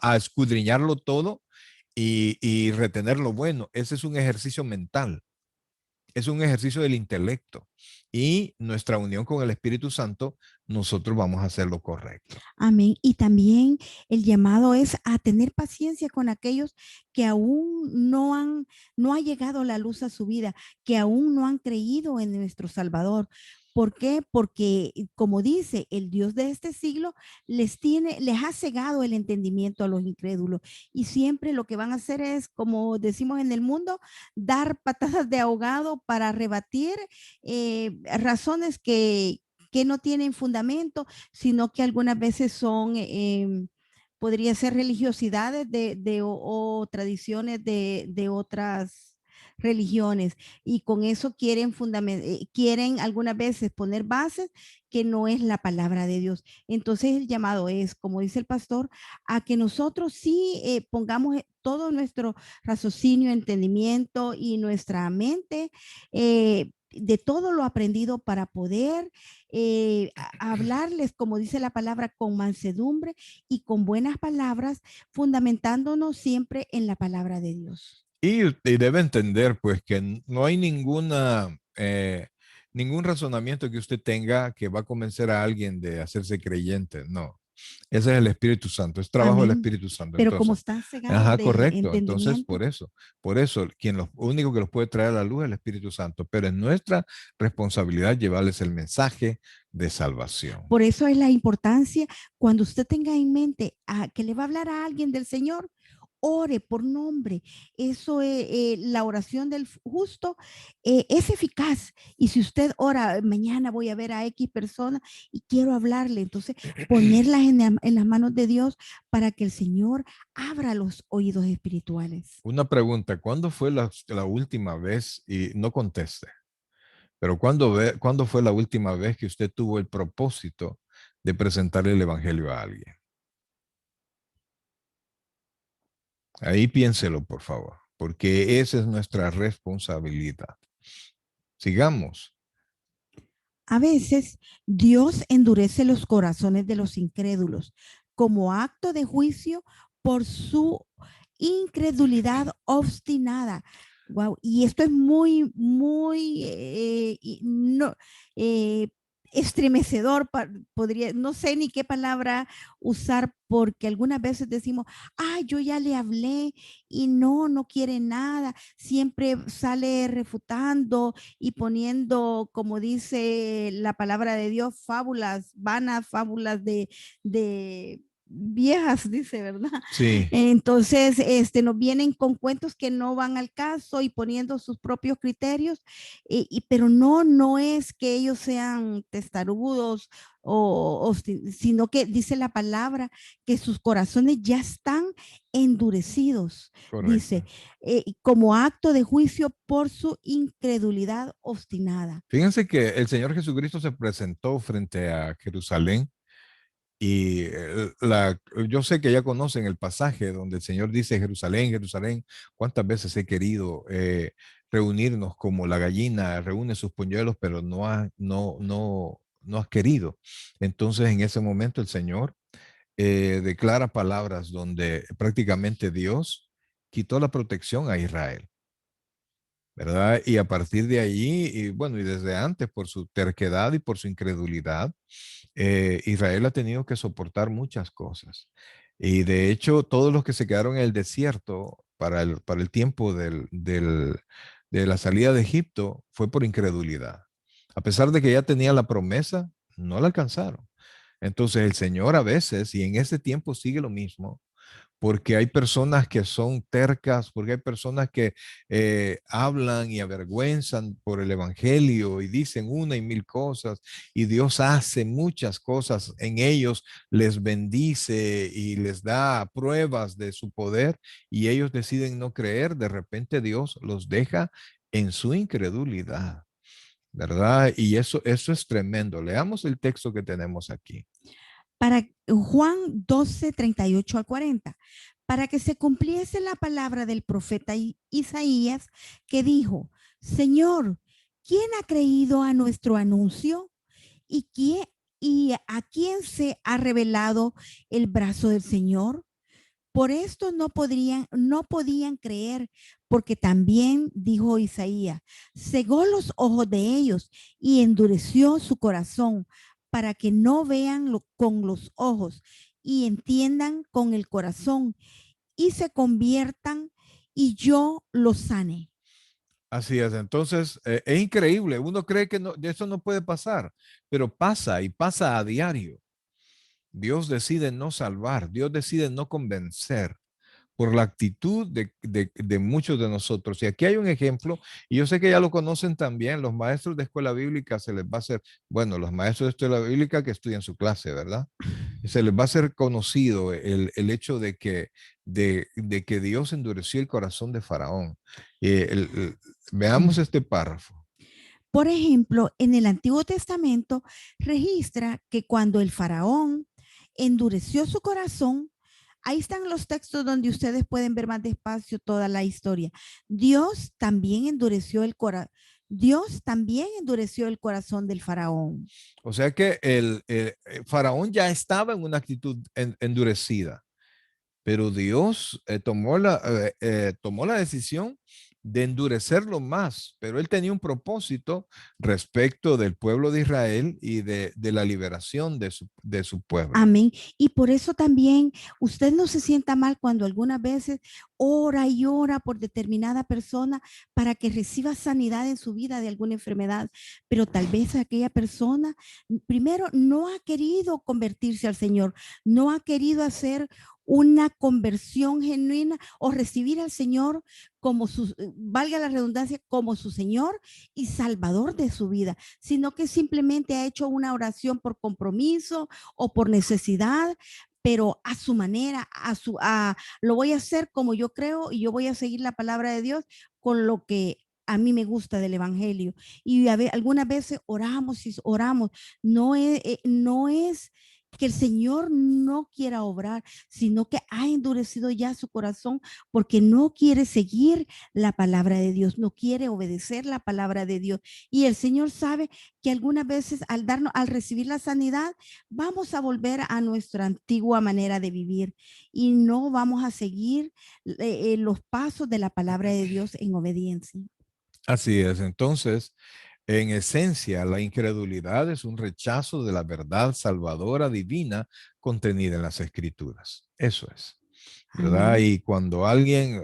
a escudriñarlo todo y retener lo bueno. Ese es un ejercicio mental, es un ejercicio del intelecto. Y nuestra unión con el Espíritu Santo, nosotros vamos a hacer lo correcto. Amén. Y también el llamado es a tener paciencia con aquellos que aún no ha llegado la luz a su vida, que aún no han creído en nuestro Salvador. ¿Por qué? Porque, como dice, el Dios de este siglo les ha cegado el entendimiento a los incrédulos. Y siempre lo que van a hacer es, como decimos en el mundo, dar patadas de ahogado para rebatir razones que no tienen fundamento, sino que algunas veces son, podría ser religiosidades o tradiciones de otras religiones y con eso quieren algunas veces poner bases que no es la palabra de Dios. Entonces el llamado es, como dice el pastor, a que nosotros sí pongamos todo nuestro raciocinio, entendimiento y nuestra mente de todo lo aprendido para poder hablarles, como dice la palabra, con mansedumbre y con buenas palabras, fundamentándonos siempre en la palabra de Dios. Y debe entender pues que no hay ningún razonamiento que usted tenga que va a convencer a alguien de hacerse creyente. No, ese es el Espíritu Santo, es trabajo del Amén. Espíritu Santo. Pero como Entonces, están cegados ajá, de correcto. Entonces, entendimiento. por eso, único que los puede traer a la luz es el Espíritu Santo, pero es nuestra responsabilidad llevarles el mensaje de salvación. Por eso es la importancia cuando usted tenga en mente que le va a hablar a alguien del Señor, ore por nombre. Eso la oración del justo es eficaz. Y si usted ora, mañana voy a ver a X persona y quiero hablarle, entonces ponerlas en las manos de Dios para que el Señor abra los oídos espirituales. Una pregunta, ¿cuándo fue la última vez? Y no conteste, pero ¿cuándo fue la última vez que usted tuvo el propósito de presentarle el evangelio a alguien? Ahí piénselo, por favor, porque esa es nuestra responsabilidad. Sigamos. A veces Dios endurece los corazones de los incrédulos como acto de juicio por su incredulidad obstinada. Wow, y esto es muy, muy estremecedor, podría, no sé ni qué palabra usar, porque algunas veces decimos, ah, yo ya le hablé y no quiere nada, siempre sale refutando y poniendo, como dice la palabra de Dios, fábulas, vanas fábulas de viejas, dice, ¿verdad? Sí, Entonces, nos vienen con cuentos que no van al caso y poniendo sus propios criterios, pero no es que ellos sean testarudos sino que dice la palabra que sus corazones ya están endurecidos, dice, correcto. como acto de juicio por su incredulidad obstinada. Fíjense que el Señor Jesucristo se presentó frente a Jerusalén y yo sé que ya conocen el pasaje donde el Señor dice, Jerusalén, Jerusalén, cuántas veces he querido reunirnos como la gallina reúne sus polluelos, pero no has querido. Entonces en ese momento el Señor declara palabras donde prácticamente Dios quitó la protección a Israel. ¿Verdad? Y a partir de allí, y bueno, y desde antes, por su terquedad y por su incredulidad, Israel ha tenido que soportar muchas cosas. Y de hecho, todos los que se quedaron en el desierto para el tiempo de la salida de Egipto fue por incredulidad. A pesar de que ya tenían la promesa, no la alcanzaron. Entonces el Señor a veces, y en ese tiempo sigue lo mismo, porque hay personas que son tercas, porque hay personas que hablan y avergüenzan por el evangelio y dicen una y mil cosas, y Dios hace muchas cosas en ellos, les bendice y les da pruebas de su poder, y ellos deciden no creer. De repente Dios los deja en su incredulidad, ¿verdad? Y eso es tremendo. Leamos el texto que tenemos aquí. Para Juan 12, 38 al 40, para que se cumpliese la palabra del profeta Isaías que dijo, Señor, ¿quién ha creído a nuestro anuncio? ¿Y a quién se ha revelado el brazo del Señor? Por esto no podían creer, porque también dijo Isaías, cegó los ojos de ellos y endureció su corazón para que no vean con los ojos y entiendan con el corazón y se conviertan y yo los sane. Así es, entonces es increíble. Uno cree que eso no puede pasar, pero pasa y pasa a diario. Dios decide no salvar, Dios decide no convencer por la actitud de muchos de nosotros. Y aquí hay un ejemplo, y yo sé que ya lo conocen también, los maestros de escuela bíblica se les va a hacer, bueno, los maestros de escuela bíblica que estudian su clase, ¿verdad? Se les va a hacer conocido el hecho de que Dios endureció el corazón de Faraón. Veamos este párrafo. Por ejemplo, en el Antiguo Testamento registra que cuando el faraón endureció su corazón, ahí están los textos donde ustedes pueden ver más despacio toda la historia. Dios también endureció el corazón del faraón. O sea que el Faraón ya estaba en una actitud endurecida, pero Dios tomó la decisión de endurecerlo más, pero él tenía un propósito respecto del pueblo de Israel y de la liberación de su pueblo. Amén. Y por eso también usted no se sienta mal cuando algunas veces ora y ora por determinada persona para que reciba sanidad en su vida de alguna enfermedad, pero tal vez aquella persona primero no ha querido convertirse al Señor, no ha querido hacer una conversión genuina o recibir al Señor como su, valga la redundancia, como su Señor y Salvador de su vida, sino que simplemente ha hecho una oración por compromiso o por necesidad, pero a su manera, lo voy a hacer como yo creo y yo voy a seguir la palabra de Dios con lo que a mí me gusta del evangelio. Y algunas veces oramos y oramos. No es que el Señor no quiera obrar, sino que ha endurecido ya su corazón porque no quiere seguir la palabra de Dios, no quiere obedecer la palabra de Dios. Y el Señor sabe que algunas veces al recibir la sanidad, vamos a volver a nuestra antigua manera de vivir y no vamos a seguir los pasos de la palabra de Dios en obediencia. Así es. Entonces, en esencia, la incredulidad es un rechazo de la verdad salvadora divina contenida en las Escrituras. Eso es, ¿verdad? Amén. Y cuando alguien,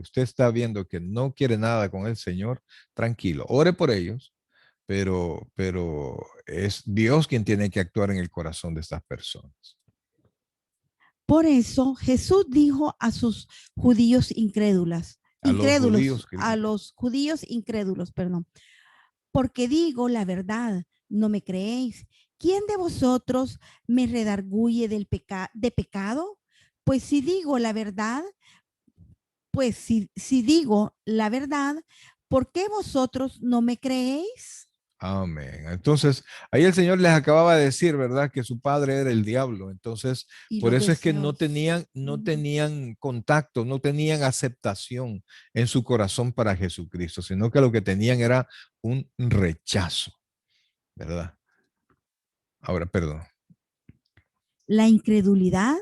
usted está viendo que no quiere nada con el Señor, tranquilo, ore por ellos, pero es Dios quien tiene que actuar en el corazón de estas personas. Por eso Jesús dijo a sus judíos incrédulos, A los judíos, a los judíos incrédulos, perdón, porque digo la verdad, no me creéis. ¿Quién de vosotros me redarguye de pecado? Pues si digo la verdad, si digo la verdad, ¿por qué vosotros no me creéis? amén. Entonces, ahí el Señor les acababa de decir, ¿verdad? Que su padre era el diablo. Entonces, Y por los eso es que deseos. no tenían contacto, no tenían aceptación en su corazón para Jesucristo, sino que lo que tenían era un rechazo, ¿verdad? Ahora, perdón. La incredulidad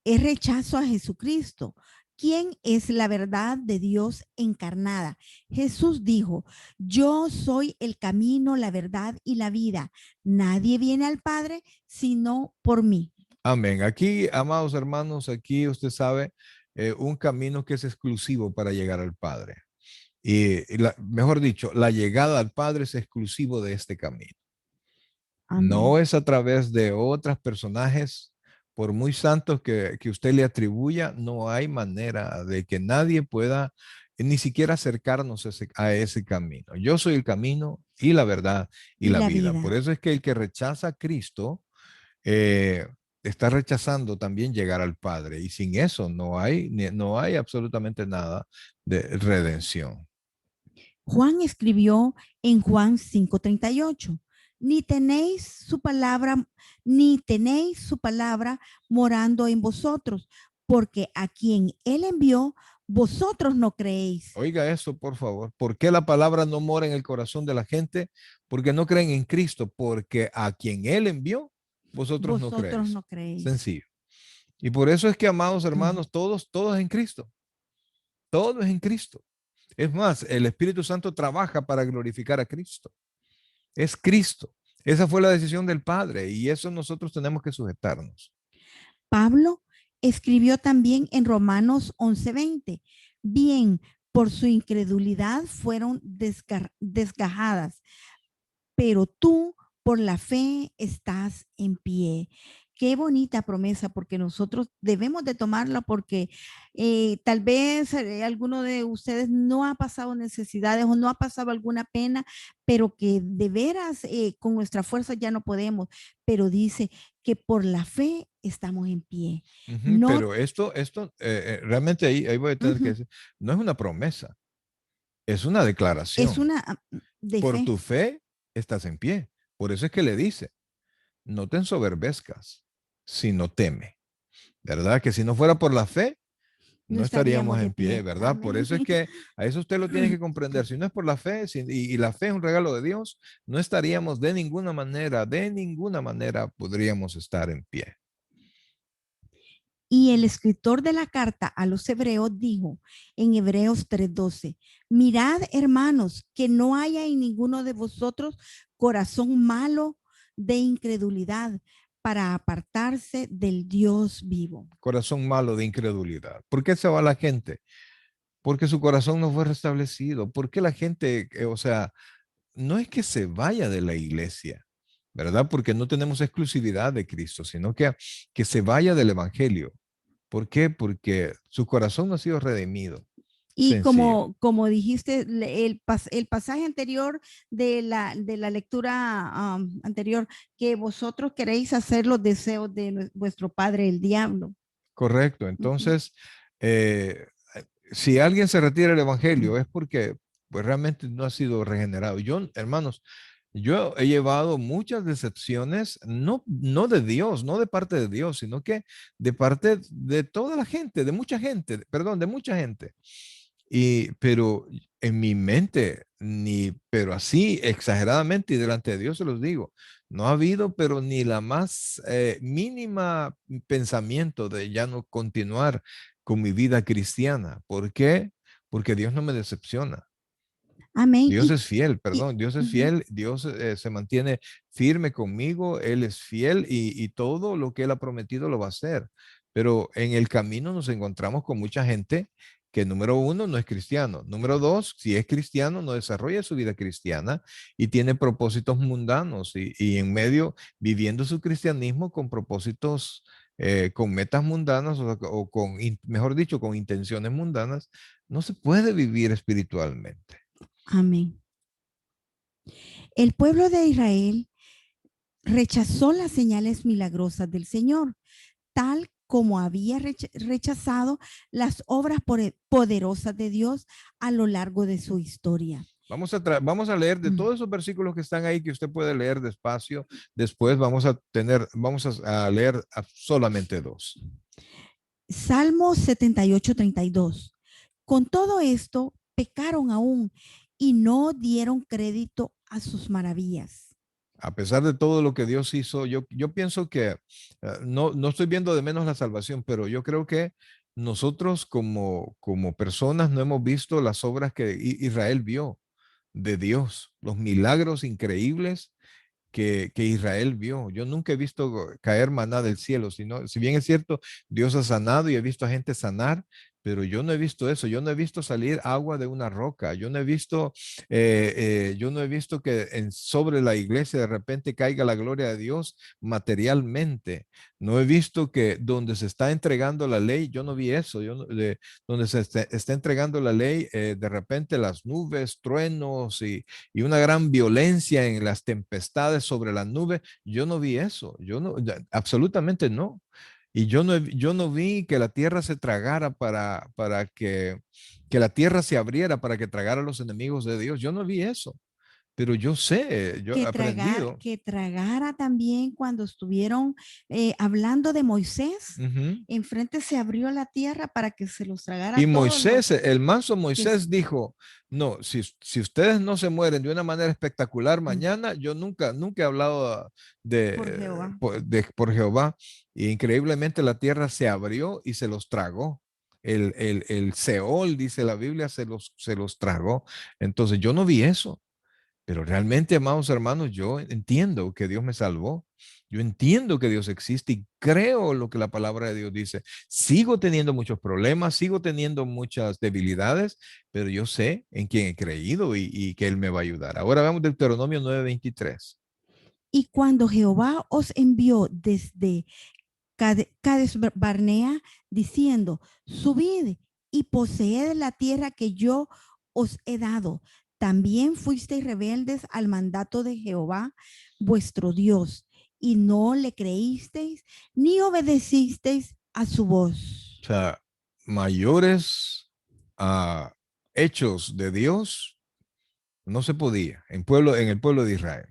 es rechazo a Jesucristo. ¿Quién es la verdad de Dios encarnada? Jesús dijo, yo soy el camino, la verdad y la vida. Nadie viene al Padre sino por mí. Amén. Aquí, amados hermanos, aquí usted sabe, un camino que es exclusivo para llegar al Padre. Mejor dicho, la llegada al Padre es exclusivo de este camino. No Amén. es a través de otros personajes, por muy santos que usted le atribuya, no hay manera de que nadie pueda ni siquiera acercarnos a ese camino. Yo soy el camino y la verdad y Y la la vida. Por vida. eso es que el que rechaza a Cristo eh, está rechazando también llegar al Padre. Y sin eso no hay absolutamente nada de redención. Juan escribió en Juan 5:38, ni tenéis su palabra, ni tenéis su palabra morando en vosotros, porque a quien él envió, vosotros no creéis. Oiga eso, por favor. ¿Por qué la palabra no mora en el corazón de la gente? Porque no creen en Cristo, porque a quien Él envió, vosotros no Vosotros creéis. no creéis. Sencillo. Y por eso es que, amados hermanos, todo es en Cristo. Todo es en Cristo. Es más, el Espíritu Santo trabaja para glorificar a Cristo. Es Cristo. Esa fue la decisión del Padre y eso nosotros tenemos que sujetarnos. Pablo escribió también en Romanos 11:20, bien, por su incredulidad fueron desgajadas, pero tú por la fe estás en pie. Qué bonita promesa, porque nosotros debemos de tomarla porque tal vez alguno de ustedes no ha pasado necesidades o no ha pasado alguna pena, pero que de veras con nuestra fuerza ya no podemos, pero dice que por la fe estamos en pie. No, Pero realmente ahí voy a tener que decir, no es una promesa, es una es declaración. una de Por fe. tu fe estás en pie. Por eso es que le dice, no te ensoberbezcas, sino teme. ¿Verdad? Que si no fuera por la fe, No no estaríamos estaríamos de en pie, pie. ¿verdad? Por Amén. eso es que a eso usted lo tiene que comprender. Si no es por la fe, y la fe es un regalo de Dios, no estaríamos de ninguna manera podríamos estar en pie. Y el escritor de la carta a los hebreos dijo en Hebreos 3:12, mirad hermanos, que no haya en ninguno de vosotros corazón malo de incredulidad para apartarse del Dios vivo. Corazón malo de incredulidad. ¿Por qué se va la gente? Porque su corazón no fue restablecido. ¿Por qué la gente, o sea, no es que se vaya de la iglesia, ¿verdad? Porque no tenemos exclusividad de Cristo, sino que se vaya del Evangelio. ¿Por qué? Porque su corazón no ha sido redimido. Y Sencillo. como dijiste, el pasaje anterior de la lectura anterior, que vosotros queréis hacer los deseos de vuestro padre, el diablo. Correcto. Ujú. Entonces, eh, si alguien se retira del evangelio es porque pues realmente no ha sido regenerado. Yo, hermanos, yo he llevado muchas decepciones, no de Dios, no de parte de Dios, sino que de parte de toda la gente, de mucha gente, perdón, de mucha gente. Pero en mi mente, pero así exageradamente y delante de Dios se los digo, no ha habido, pero ni la más mínima pensamiento de ya no continuar con mi vida cristiana. ¿Por qué? Porque Dios no me decepciona. Amén. Dios es fiel, Y- perdón, Dios es ujú. fiel, Dios se mantiene firme conmigo, Él es fiel y todo lo que Él ha prometido lo va a hacer. Pero en el camino nos encontramos con mucha gente que número uno no es cristiano, número dos, si es cristiano no desarrolla su vida cristiana y tiene propósitos mundanos y en medio viviendo su cristianismo con propósitos, con metas mundanas o con, mejor dicho, con intenciones mundanas, no se puede vivir espiritualmente. Amén. El pueblo de Israel rechazó las señales milagrosas del Señor, tal como había rechazado las obras poderosas de Dios a lo largo de su historia. Vamos a leer de Mm. todos esos versículos que están ahí que usted puede leer despacio. Después vamos a leer solamente dos. Salmo 78:32. Con todo esto, pecaron aún y no dieron crédito a sus maravillas. A pesar de todo lo que Dios hizo, yo pienso que no estoy viendo de menos la salvación, pero yo creo que nosotros como personas no hemos visto las obras que Israel vio de Dios, los milagros increíbles que Israel vio. Yo nunca he visto caer maná del cielo, sino, si bien es cierto, Dios ha sanado y he visto a gente sanar, pero yo no he visto eso. Yo no he visto salir agua de una roca. Yo no he visto que sobre la iglesia de repente caiga la gloria de Dios materialmente. No he visto que donde se está entregando la ley, yo no vi eso. Donde se está entregando la ley, de repente las nubes, truenos y una gran violencia en las tempestades sobre la nube. Yo no vi eso, absolutamente no. Y yo no vi que la tierra se tragara para que la tierra se abriera para que tragara a los enemigos de Dios. Yo no vi eso, pero yo sé, yo he aprendido. Que tragara también cuando estuvieron hablando de Moisés. Ujú. Enfrente se abrió la tierra para que se los tragara a Y todos los Moisés, el manso que es- Moisés dijo, no, si ustedes no se mueren de una manera espectacular mm, mañana, yo nunca he hablado por Jehová. por Jehová. Y increíblemente la tierra se abrió y se los tragó. El Seol, dice la Biblia, se los tragó. Entonces yo no vi eso. Pero realmente, amados hermanos, yo entiendo que Dios me salvó. Yo entiendo que Dios existe y creo lo que la palabra de Dios dice. Sigo teniendo muchos problemas, sigo teniendo muchas debilidades, pero yo sé en quién he creído y que Él me va a ayudar. Ahora vamos Deuteronomio 9:23. Y cuando Jehová os envió desde Cades Barnea, diciendo, subid y poseed la tierra que yo os he dado. También fuisteis rebeldes al mandato de Jehová, vuestro Dios, y no le creísteis ni obedecisteis a su voz. O sea, mayores ah, hechos de Dios no se podía en el pueblo de Israel.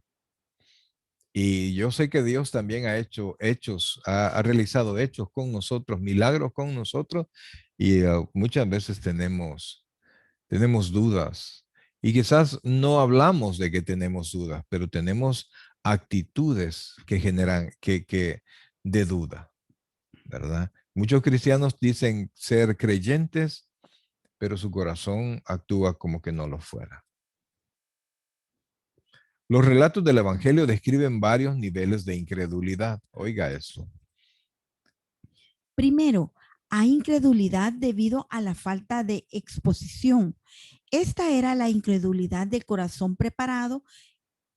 Y yo sé que Dios también ha hecho hechos, ha realizado hechos con nosotros, milagros con nosotros, y muchas veces tenemos dudas. Y quizás no hablamos de que tenemos dudas, pero tenemos actitudes que generan que de duda, ¿verdad? Muchos cristianos dicen ser creyentes, pero su corazón actúa como que no lo fuera. Los relatos del Evangelio describen varios niveles de incredulidad. Oiga eso. Primero, hay incredulidad debido a la falta de exposición. Esta era la incredulidad del corazón preparado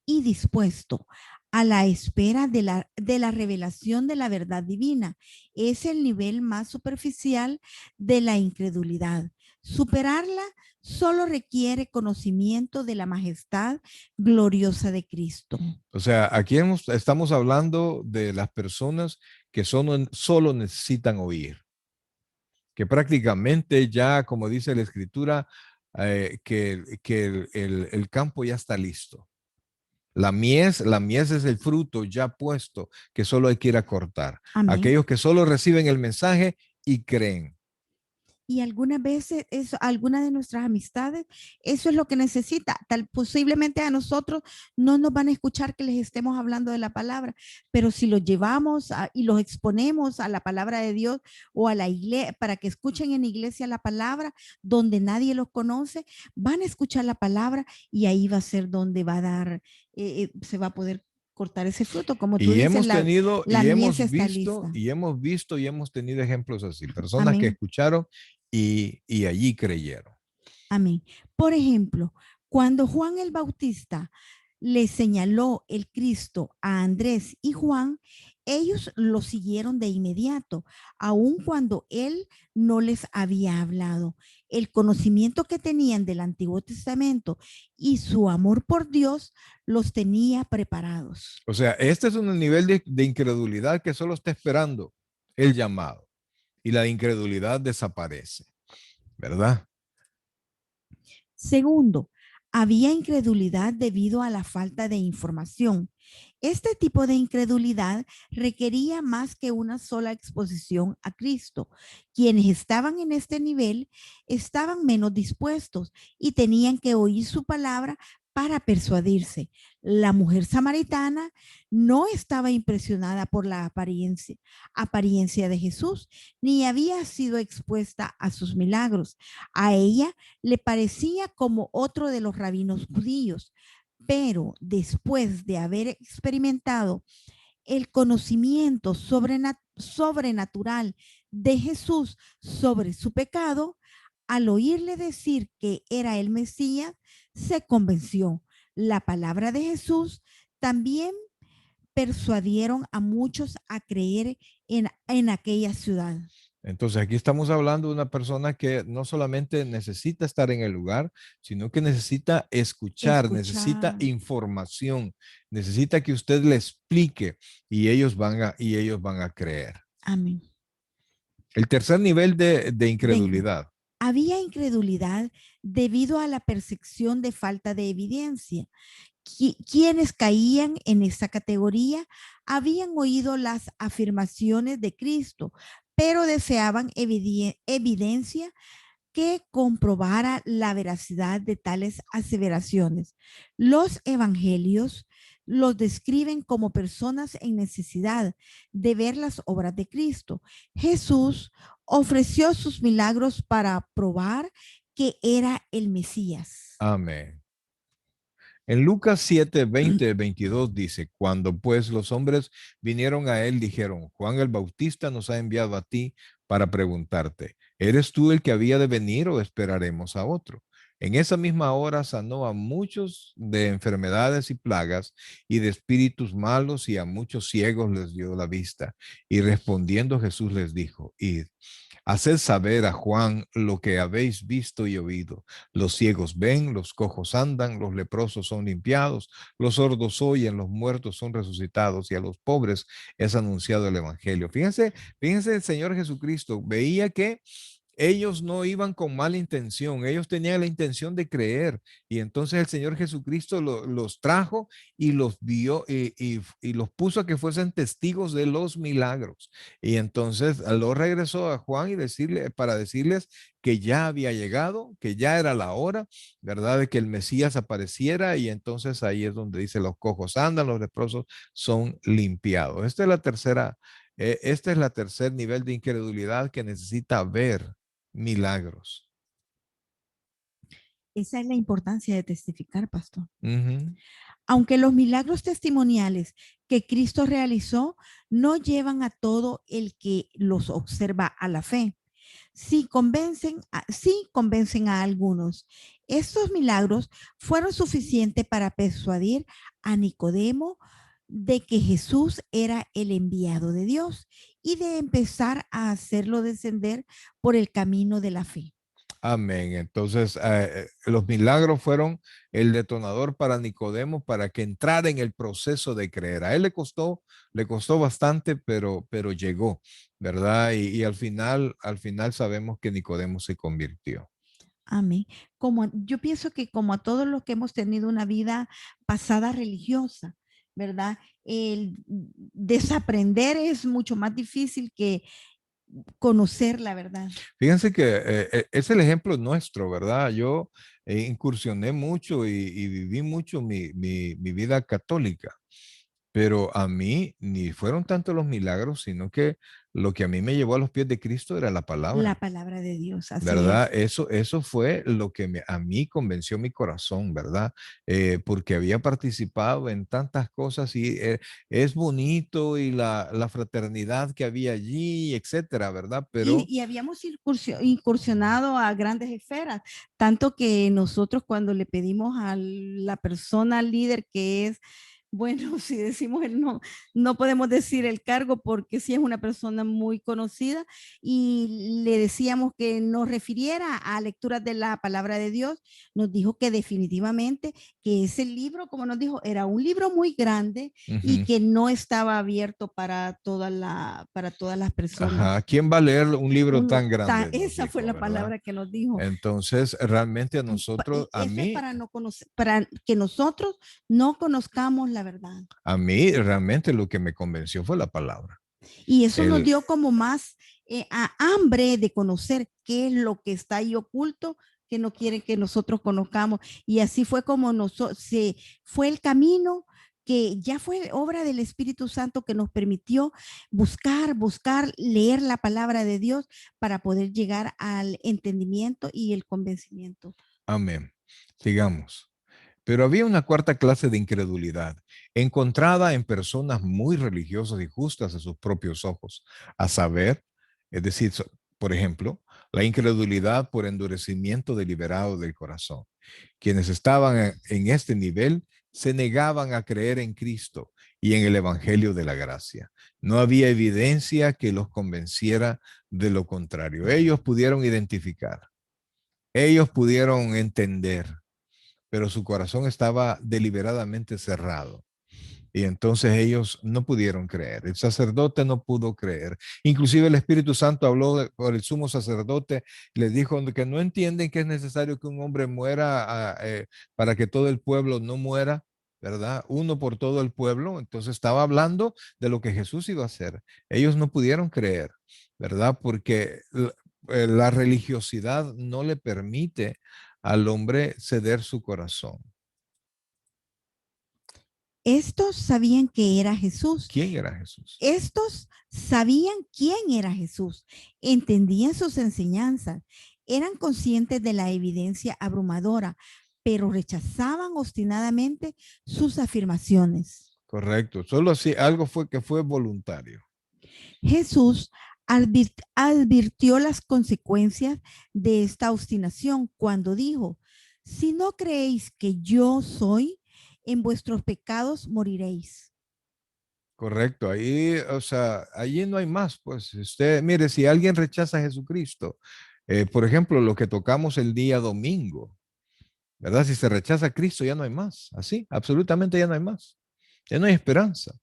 y dispuesto a la espera de la revelación de la verdad divina. Es el nivel más superficial de la incredulidad. Superarla solo requiere conocimiento de la majestad gloriosa de Cristo. O sea, aquí estamos hablando de las personas que solo necesitan oír, que prácticamente ya, como dice la escritura, que el campo ya está listo. La mies es el fruto ya puesto que solo hay que ir a cortar. Amén. Aquellos que solo reciben el mensaje y creen. Y algunas veces, algunas de nuestras amistades, eso es lo que necesita. Posiblemente a nosotros no nos van a escuchar que les estemos hablando de la palabra, pero si los llevamos y los exponemos a la palabra de Dios o a la iglesia, para que escuchen en iglesia la palabra, donde nadie los conoce, van a escuchar la palabra y ahí va a ser donde va a dar, se va a poder cortar ese fruto, como tú Y dices, hemos tenido, y mies hemos está visto, lista. y hemos visto, y hemos tenido ejemplos así, personas que Amén. escucharon y allí creyeron. Amén. Por ejemplo, cuando Juan el Bautista le señaló el Cristo a Andrés y Juan, ellos lo siguieron de inmediato, aun cuando él no les había hablado. El conocimiento que tenían del Antiguo Testamento y su amor por Dios los tenía preparados. O sea, este es un nivel de incredulidad que solo está esperando el llamado y la incredulidad desaparece, ¿verdad? Segundo, había incredulidad debido a la falta de información. Este tipo de incredulidad requería más que una sola exposición a Cristo. Quienes estaban en este nivel estaban menos dispuestos y tenían que oír su palabra para persuadirse. La mujer samaritana no estaba impresionada por la apariencia de Jesús, ni había sido expuesta a sus milagros. A ella le parecía como otro de los rabinos judíos, pero después de haber experimentado el conocimiento sobrenatural de Jesús sobre su pecado, al oírle decir que era el Mesías, se convenció. La palabra de Jesús también persuadieron a muchos a creer en aquella ciudad. Entonces aquí estamos hablando de una persona que no solamente necesita estar en el lugar, sino que necesita escuchar, necesita información, necesita que usted le explique y ellos van a creer. Amén. El tercer nivel de incredulidad. Había incredulidad debido a la percepción de falta de evidencia. Quienes caían en esta categoría habían oído las afirmaciones de Cristo, pero deseaban evidencia que comprobara la veracidad de tales aseveraciones. Los evangelios los describen como personas en necesidad de ver las obras de Cristo. Jesús ofreció sus milagros para probar que era el Mesías. Amén. En Lucas 7, 20, 22 dice, cuando pues los hombres vinieron a él, dijeron, Juan el Bautista nos ha enviado a ti para preguntarte, ¿eres tú el que había de venir o esperaremos a otro? En esa misma hora sanó a muchos de enfermedades y plagas y de espíritus malos y a muchos ciegos les dio la vista. Y respondiendo Jesús les dijo, id. Haced saber a Juan lo que habéis visto y oído. Los ciegos ven, los cojos andan, los leprosos son limpiados, los sordos oyen, los muertos son resucitados y a los pobres es anunciado el evangelio. Fíjense, el Señor Jesucristo veía que ellos no iban con mala intención, ellos tenían la intención de creer y entonces el Señor Jesucristo los trajo y los vio y los puso a que fuesen testigos de los milagros. Y entonces lo regresó a Juan para decirles que ya había llegado, que ya era la hora, ¿verdad? De que el Mesías apareciera y entonces ahí es donde dice los cojos andan, los leprosos son limpiados. Esta es la tercer nivel de incredulidad que necesita ver milagros. Esa es la importancia de testificar, pastor. Uh-huh. Aunque los milagros testimoniales que Cristo realizó no llevan a todo el que los observa a la fe, sí convencen a algunos. Estos milagros fueron suficientes para persuadir a Nicodemo de que Jesús era el enviado de Dios y de empezar a hacerlo descender por el camino de la fe. Amén. Entonces, los milagros fueron el detonador para Nicodemo para que entrara en el proceso de creer. A él le costó bastante, pero llegó, ¿verdad? Y al final sabemos que Nicodemo se convirtió. Amén. Como yo pienso que como a todos los que hemos tenido una vida pasada religiosa, ¿verdad? El desaprender es mucho más difícil que conocer la verdad. Fíjense que es el ejemplo nuestro, ¿verdad? Yo incursioné mucho y viví mucho mi vida católica. Pero a mí ni fueron tanto los milagros, sino que lo que a mí me llevó a los pies de Cristo era la La palabra, palabra de Dios, así ¿verdad? es. Eso fue lo que a mí convenció mi corazón, ¿verdad? Porque había participado en tantas cosas y es bonito y la fraternidad que había allí, etcétera, ¿verdad? Pero Y habíamos incursionado a grandes esferas, tanto que nosotros cuando le pedimos a la persona líder que es, bueno, si decimos el no, no podemos decir el cargo porque sí es una persona muy conocida y le decíamos que nos refiriera a lecturas de la palabra de Dios, nos dijo que definitivamente que ese libro, como nos dijo, era un libro muy grande y ujú. que no estaba abierto para para todas las personas. Ajá, ¿quién va a leer un libro tan grande? Nos Esa fue dijo, la ¿verdad? palabra que nos dijo. Entonces, realmente a nosotros, Eso es para no conocer, para que nosotros no conozcamos la verdad. a mí realmente lo que me convenció fue la palabra. Y eso nos El, dio como más hambre de conocer qué es lo que está ahí oculto que no quiere que nosotros conozcamos. Y así fue como se fue el camino que ya fue obra del Espíritu Santo que nos permitió buscar, leer la palabra de Dios para poder llegar al entendimiento y el convencimiento. amén. Sigamos. Pero había una cuarta clase de incredulidad, encontrada en personas muy religiosas y justas a sus propios ojos, a saber, es decir, por ejemplo, la incredulidad por endurecimiento deliberado del corazón. Quienes estaban en este nivel se negaban a creer en Cristo y en el Evangelio de la gracia. No había evidencia que los convenciera de lo contrario. Ellos pudieron identificar, ellos pudieron entender, pero su corazón estaba deliberadamente cerrado. Y entonces ellos no pudieron creer. El sacerdote no pudo creer. Inclusive el Espíritu Santo habló por el sumo sacerdote, les dijo que no entienden que es necesario que un hombre muera para que todo el pueblo no muera, ¿verdad? Uno por todo el pueblo. Entonces estaba hablando de lo que Jesús iba a hacer. Ellos no pudieron creer, ¿verdad? Porque la religiosidad no le permite al hombre ceder su corazón. Estos sabían que era Jesús. ¿Quién era Jesús? Estos sabían quién era Jesús, entendían sus enseñanzas, eran conscientes de la evidencia abrumadora, pero rechazaban obstinadamente sus afirmaciones. Correcto, solo así, algo fue que fue voluntario. Jesús advirtió las consecuencias de esta obstinación cuando dijo, si no creéis que yo soy, en vuestros pecados moriréis. Correcto, ahí, o sea, allí no hay más, pues usted, mire, si alguien rechaza a Jesucristo, por ejemplo, lo que tocamos el día domingo, ¿verdad? Si se rechaza a Cristo, ya no hay más, así, absolutamente ya no hay más, ya no hay esperanza.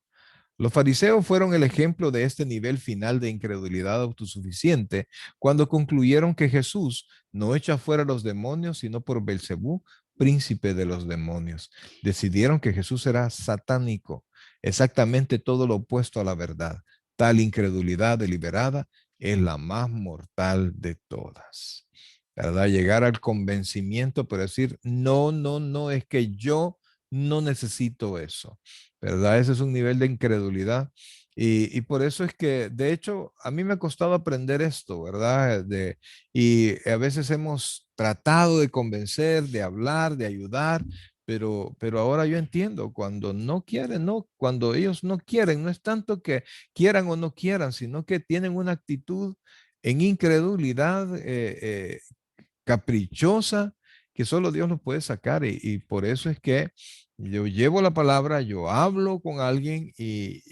Los fariseos fueron el ejemplo de este nivel final de incredulidad autosuficiente cuando concluyeron que Jesús no echa fuera a los demonios, sino por Belcebú, príncipe de los demonios. Decidieron que Jesús era satánico, exactamente todo lo opuesto a la verdad. Tal incredulidad deliberada es la más mortal de todas. ¿Verdad? Llegar al convencimiento, pero decir, no, no, no, es que yo no necesito eso. ¿Verdad? Ese es un nivel de incredulidad. Y por eso es que, de hecho, a mí me ha costado aprender esto, ¿verdad? Y a veces hemos tratado de convencer, de hablar, de ayudar, pero ahora yo entiendo, cuando no quieren, no, cuando ellos no quieren, no es tanto que quieran o no quieran, sino que tienen una actitud en incredulidad caprichosa que solo Dios los puede sacar y por eso es que yo llevo la palabra, yo hablo con alguien y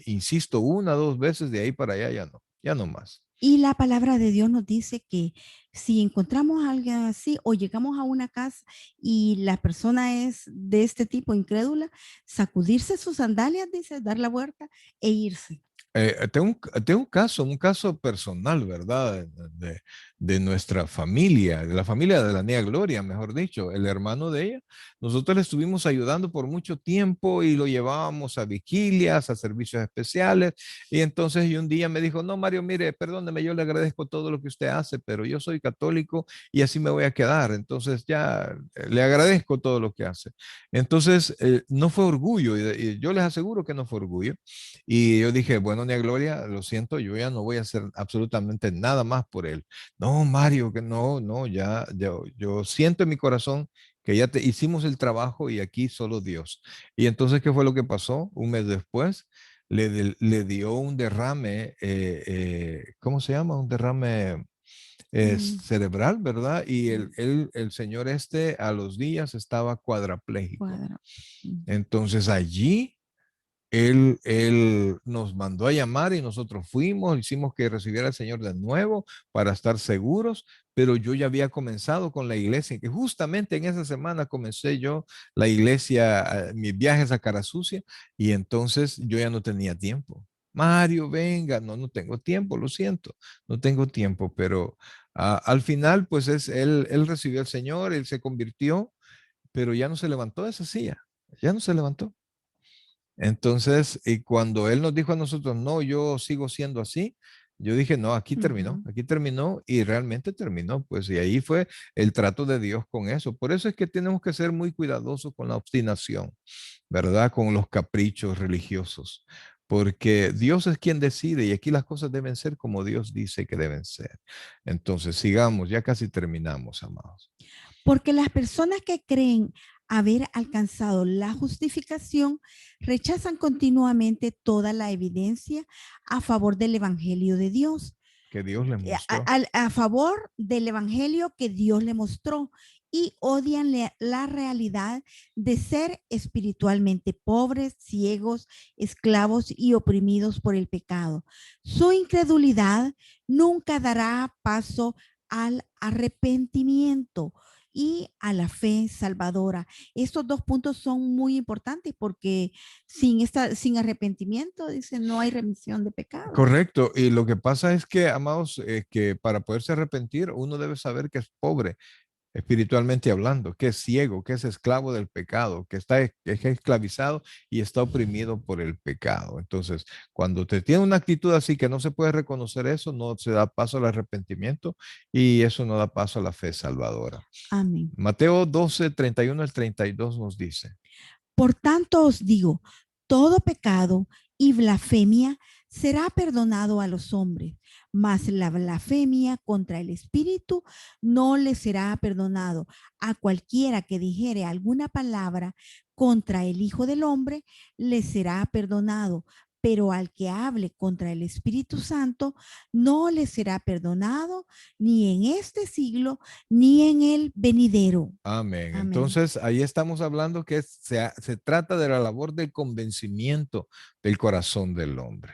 insisto una, dos veces, de ahí para allá ya no más. Y la palabra de Dios nos dice que si encontramos a alguien así o llegamos a una casa y la persona es de este tipo incrédula, sacudirse sus sandalias, dice, dar la vuelta e irse. Tengo un caso personal, ¿verdad? De nuestra familia, de la familia de la niña Gloria, mejor dicho, el hermano de ella. Nosotros le estuvimos ayudando por mucho tiempo y lo llevábamos a vigilias, a servicios especiales. Y entonces y un día me dijo, no, Mario, mire, perdóneme, yo le agradezco todo lo que usted hace, pero yo soy católico y así me voy a quedar. Entonces ya le agradezco todo lo que hace. Entonces, no fue orgullo, y yo les aseguro que no fue orgullo. Y yo dije, bueno, Nia Gloria, lo siento, yo ya no voy a hacer absolutamente nada más por él. No, Mario, que no, yo siento en mi corazón que ya te hicimos el trabajo y aquí solo Dios. Y entonces, ¿qué fue lo que pasó? Un mes después, le dio un derrame, ¿cómo se llama? Un derrame cerebral, ¿verdad? Y el señor este a los días estaba cuadraplégico. Cuadra. Entonces allí él nos mandó a llamar y nosotros fuimos, hicimos que recibiera al Señor de nuevo para estar seguros, pero yo ya había comenzado con la iglesia, que justamente en esa semana comencé yo la iglesia, mis viajes a Cara Sucia, y entonces yo ya no tenía tiempo. Mario, venga, no tengo tiempo, lo siento, no tengo tiempo, pero al final pues él recibió al Señor, él se convirtió, pero ya no se levantó de esa silla, ya no se levantó. Entonces, y cuando él nos dijo a nosotros, no, yo sigo siendo así, yo dije, no, aquí terminó y realmente terminó, pues, y ahí fue el trato de Dios con eso. Por eso es que tenemos que ser muy cuidadosos con la obstinación, ¿verdad? Con los caprichos religiosos, porque Dios es quien decide y aquí las cosas deben ser como Dios dice que deben ser. Entonces, sigamos, ya casi terminamos, amados. Porque las personas que creen haber alcanzado la justificación rechazan continuamente toda la evidencia a favor del Evangelio de Dios, Que Dios le mostró. a favor del Evangelio que Dios le mostró y odian la realidad de ser espiritualmente pobres, ciegos, esclavos y oprimidos por el pecado. Su incredulidad nunca dará paso al arrepentimiento y a la fe salvadora. Estos dos puntos son muy importantes porque sin arrepentimiento, dice, no hay remisión de pecado. Correcto. Y lo que pasa es que, amados, que para poderse arrepentir, uno debe saber que es pobre espiritualmente hablando, que es ciego, que es esclavo del pecado, que es esclavizado y está oprimido por el pecado. Entonces, cuando te tiene una actitud así que no se puede reconocer eso, no se da paso al arrepentimiento y eso no da paso a la fe salvadora. Amén. Mateo 12, 31 al 32 nos dice. Por tanto os digo, todo pecado y blasfemia será perdonado a los hombres, mas la blasfemia contra el Espíritu no le será perdonado. A cualquiera que dijere alguna palabra contra el Hijo del Hombre, le será perdonado, pero al que hable contra el Espíritu Santo, no le será perdonado ni en este siglo, ni en el venidero. Amén. Amén. Entonces, ahí estamos hablando que se trata de la labor del convencimiento del corazón del hombre.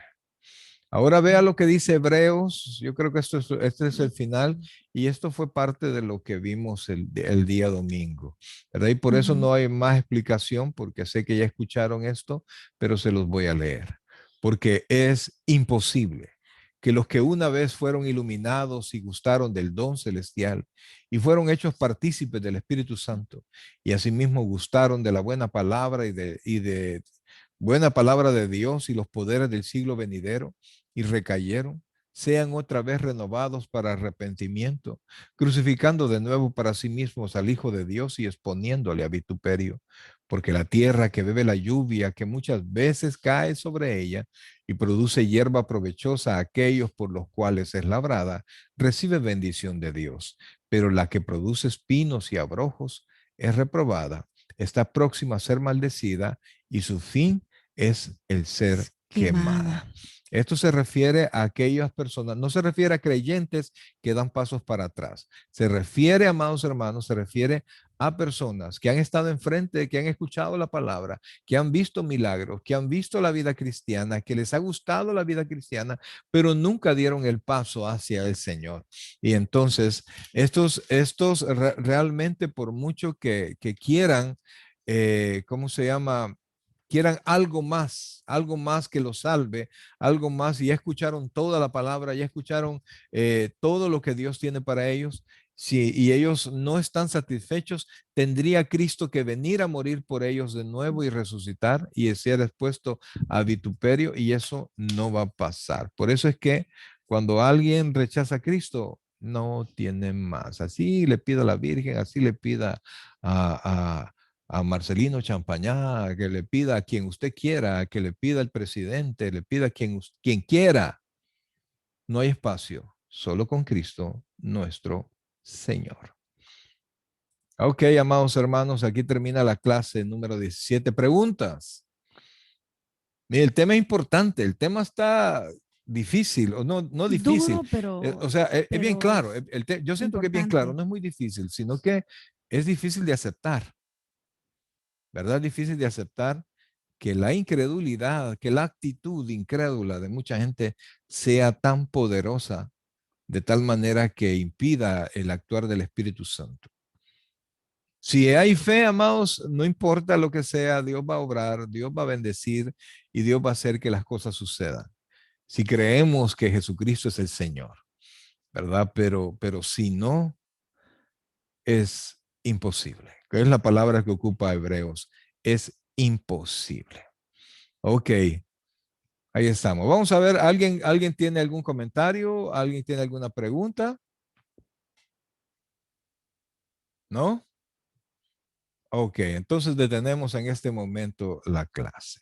Ahora vea lo que dice Hebreos. Yo creo que este es el final y esto fue parte de lo que vimos el día domingo, ¿verdad? Y por eso no hay más explicación porque sé que ya escucharon esto, pero se los voy a leer. Porque es imposible que los que una vez fueron iluminados y gustaron del don celestial y fueron hechos partícipes del Espíritu Santo y asimismo gustaron de la buena palabra y de buena palabra de Dios y los poderes del siglo venidero y recayeron, sean otra vez renovados para arrepentimiento, crucificando de nuevo para sí mismos al Hijo de Dios y exponiéndole a vituperio, porque la tierra que bebe la lluvia que muchas veces cae sobre ella y produce hierba provechosa a aquellos por los cuales es labrada, recibe bendición de Dios, pero la que produce espinos y abrojos es reprobada, está próxima a ser maldecida y su fin es el ser quemada. Esto se refiere a aquellas personas, no se refiere a creyentes que dan pasos para atrás. Se refiere, amados hermanos, se refiere a personas que han estado enfrente, que han escuchado la palabra, que han visto milagros, que han visto la vida cristiana, que les ha gustado la vida cristiana, pero nunca dieron el paso hacia el Señor. Y entonces, estos realmente, por mucho que quieran, ¿cómo se llama? Quieran algo más que los salve, algo más, y ya escucharon toda la palabra, ya escucharon todo lo que Dios tiene para ellos. Si, y ellos no están satisfechos, tendría Cristo que venir a morir por ellos de nuevo y resucitar y ser expuesto a vituperio, y eso no va a pasar. Por eso es que cuando alguien rechaza a Cristo, no tiene más. Así le pida a la Virgen, así le pida a Marcelino Champañá, que le pida a quien usted quiera, que le pida al presidente, le pida a quien quiera. No hay espacio, solo con Cristo, nuestro Señor. Ok, amados hermanos, aquí termina la clase número 17. Preguntas. Mire, el tema es importante, el tema está difícil, o no difícil. Duro, pero, O sea, es bien pero claro. Yo siento que es bien claro, importante. no es muy difícil, sino que es difícil de aceptar. ¿Verdad? Difícil de aceptar que la incredulidad, que la actitud incrédula de mucha gente sea tan poderosa de tal manera que impida el actuar del Espíritu Santo. Si hay fe, amados, no importa lo que sea, Dios va a obrar, Dios va a bendecir y Dios va a hacer que las cosas sucedan. Si creemos que Jesucristo es el Señor, ¿verdad? Pero si no, es imposible. Que es la palabra que ocupa Hebreos. Es imposible. Ok, ahí estamos. Vamos a ver, ¿alguien tiene algún comentario? ¿Alguien tiene alguna pregunta? ¿No? Ok, entonces detenemos en este momento la clase.